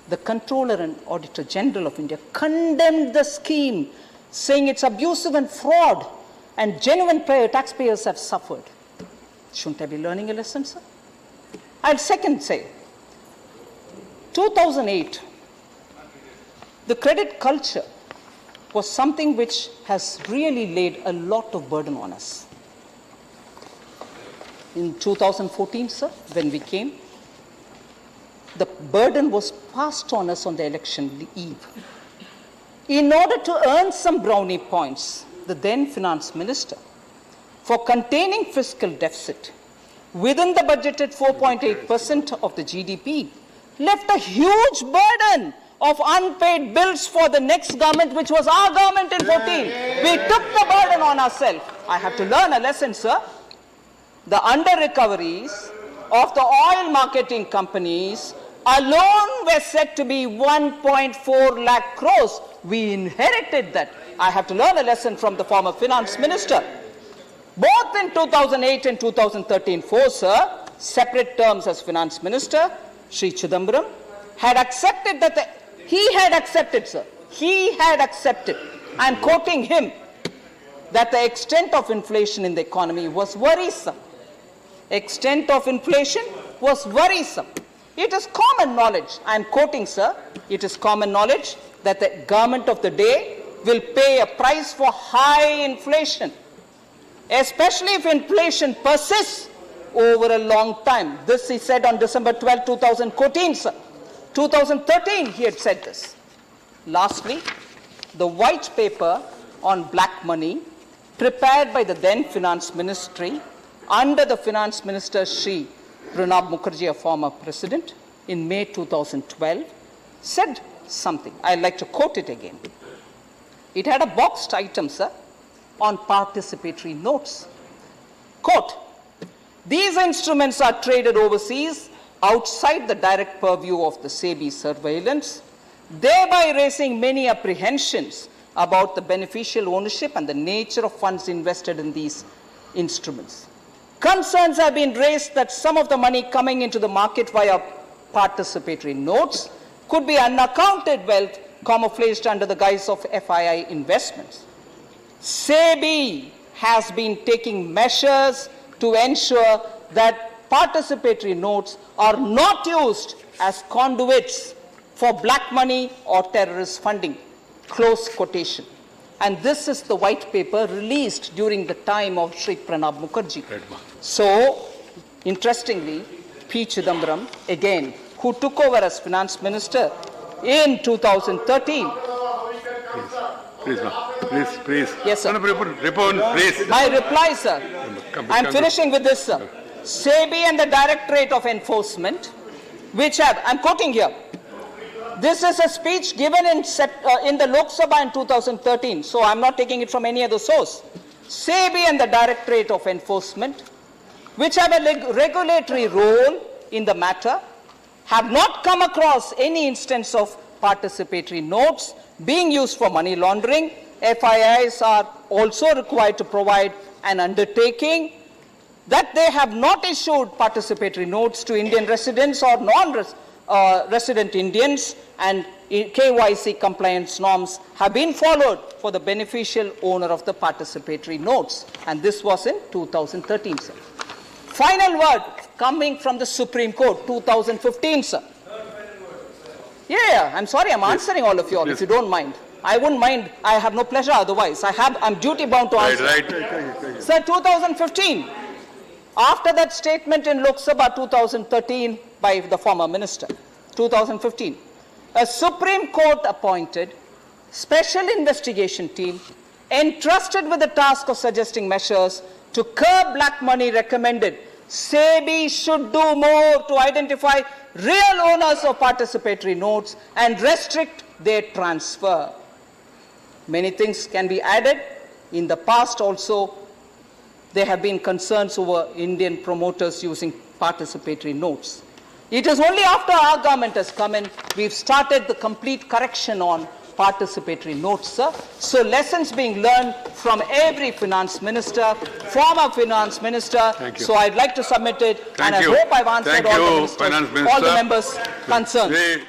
The Comptroller and Auditor General of India condemned the scheme, saying it's abusive and fraud, and genuine taxpayers have suffered. Shouldn't I be learning a lesson, sir? I'll second say, 2008, the credit culture was something which has really laid a lot of burden on us. In 2014, sir, when we came, the burden was passed on us on the election eve. In order to earn some brownie points, the then finance minister, for containing fiscal deficit within the budgeted 4.8% of the GDP, left a huge burden of unpaid bills for the next government, which was our government in 14. We took the burden on ourselves. I have to learn a lesson, sir. The under-recoveries of the oil marketing companies alone were said to be 1.4 lakh crores. We inherited that. I have to learn a lesson from the former finance minister. Both in 2008 and 2013-14, sir, separate terms as finance minister, Shri Chidambaram had accepted that he had accepted, I'm quoting him, that the extent of inflation in the economy was worrisome. Extent of inflation was worrisome. It is common knowledge, I'm quoting, sir, it is common knowledge that the government of the day will pay a price for high inflation, especially if inflation persists over a long time. This he said on December 12, 2014, sir. 2013, he had said this. Lastly, the white paper on black money prepared by the then finance ministry under the finance minister Shri Pranab Mukherjee, a former president, in May 2012, said something. I'd like to quote it again. It had a boxed item, sir, on participatory notes. Quote, these instruments are traded overseas outside the direct purview of the SEBI surveillance, thereby raising many apprehensions about the beneficial ownership and the nature of funds invested in these instruments. Concerns have been raised that some of the money coming into the market via participatory notes could be unaccounted wealth camouflaged under the guise of FII investments. SEBI has been taking measures to ensure that participatory notes are not used as conduits for black money or terrorist funding. Close quotation. And this is the white paper released during the time of Shri Pranab Mukherjee. So, interestingly, P. Chidambaram, again, who took over as finance minister in 2013. Please, Please. Yes, sir. No, Ripon, please. My reply, sir. I'm finishing with this, sir. SEBI and the Directorate of Enforcement, which have, I'm quoting here, this is a speech given in the Lok Sabha in 2013, so I'm not taking it from any other source. SEBI and the Directorate of Enforcement, which have a regulatory role in the matter, have not come across any instance of participatory notes being used for money laundering. FIIs are also required to provide an undertaking that they have not issued participatory notes to Indian residents or non-resident Indians, and KYC compliance norms have been followed for the beneficial owner of the participatory notes. And this was in 2013, sir. Final word coming from the Supreme Court, 2015, sir. Yeah, I'm sorry, I'm answering all of you all, if you don't mind. I wouldn't mind, I have no pleasure otherwise. I'm duty bound to answer. Right. Sir, 2015, after that statement in Lok Sabha 2013 by the former minister, 2015, a Supreme Court appointed special investigation team entrusted with the task of suggesting measures to curb black money recommended SEBI should do more to identify real owners of participatory notes and restrict their transfer. Many things can be added. In the past also, there have been concerns over Indian promoters using participatory notes. It is only after our government has come in, we've started the complete correction on participatory notes, sir. So lessons being learned from every finance minister, former finance minister. Thank you. So I'd like to submit it, Thank and you. I hope I've answered Thank all you, the ministers, Finance all the Minister. members concerned.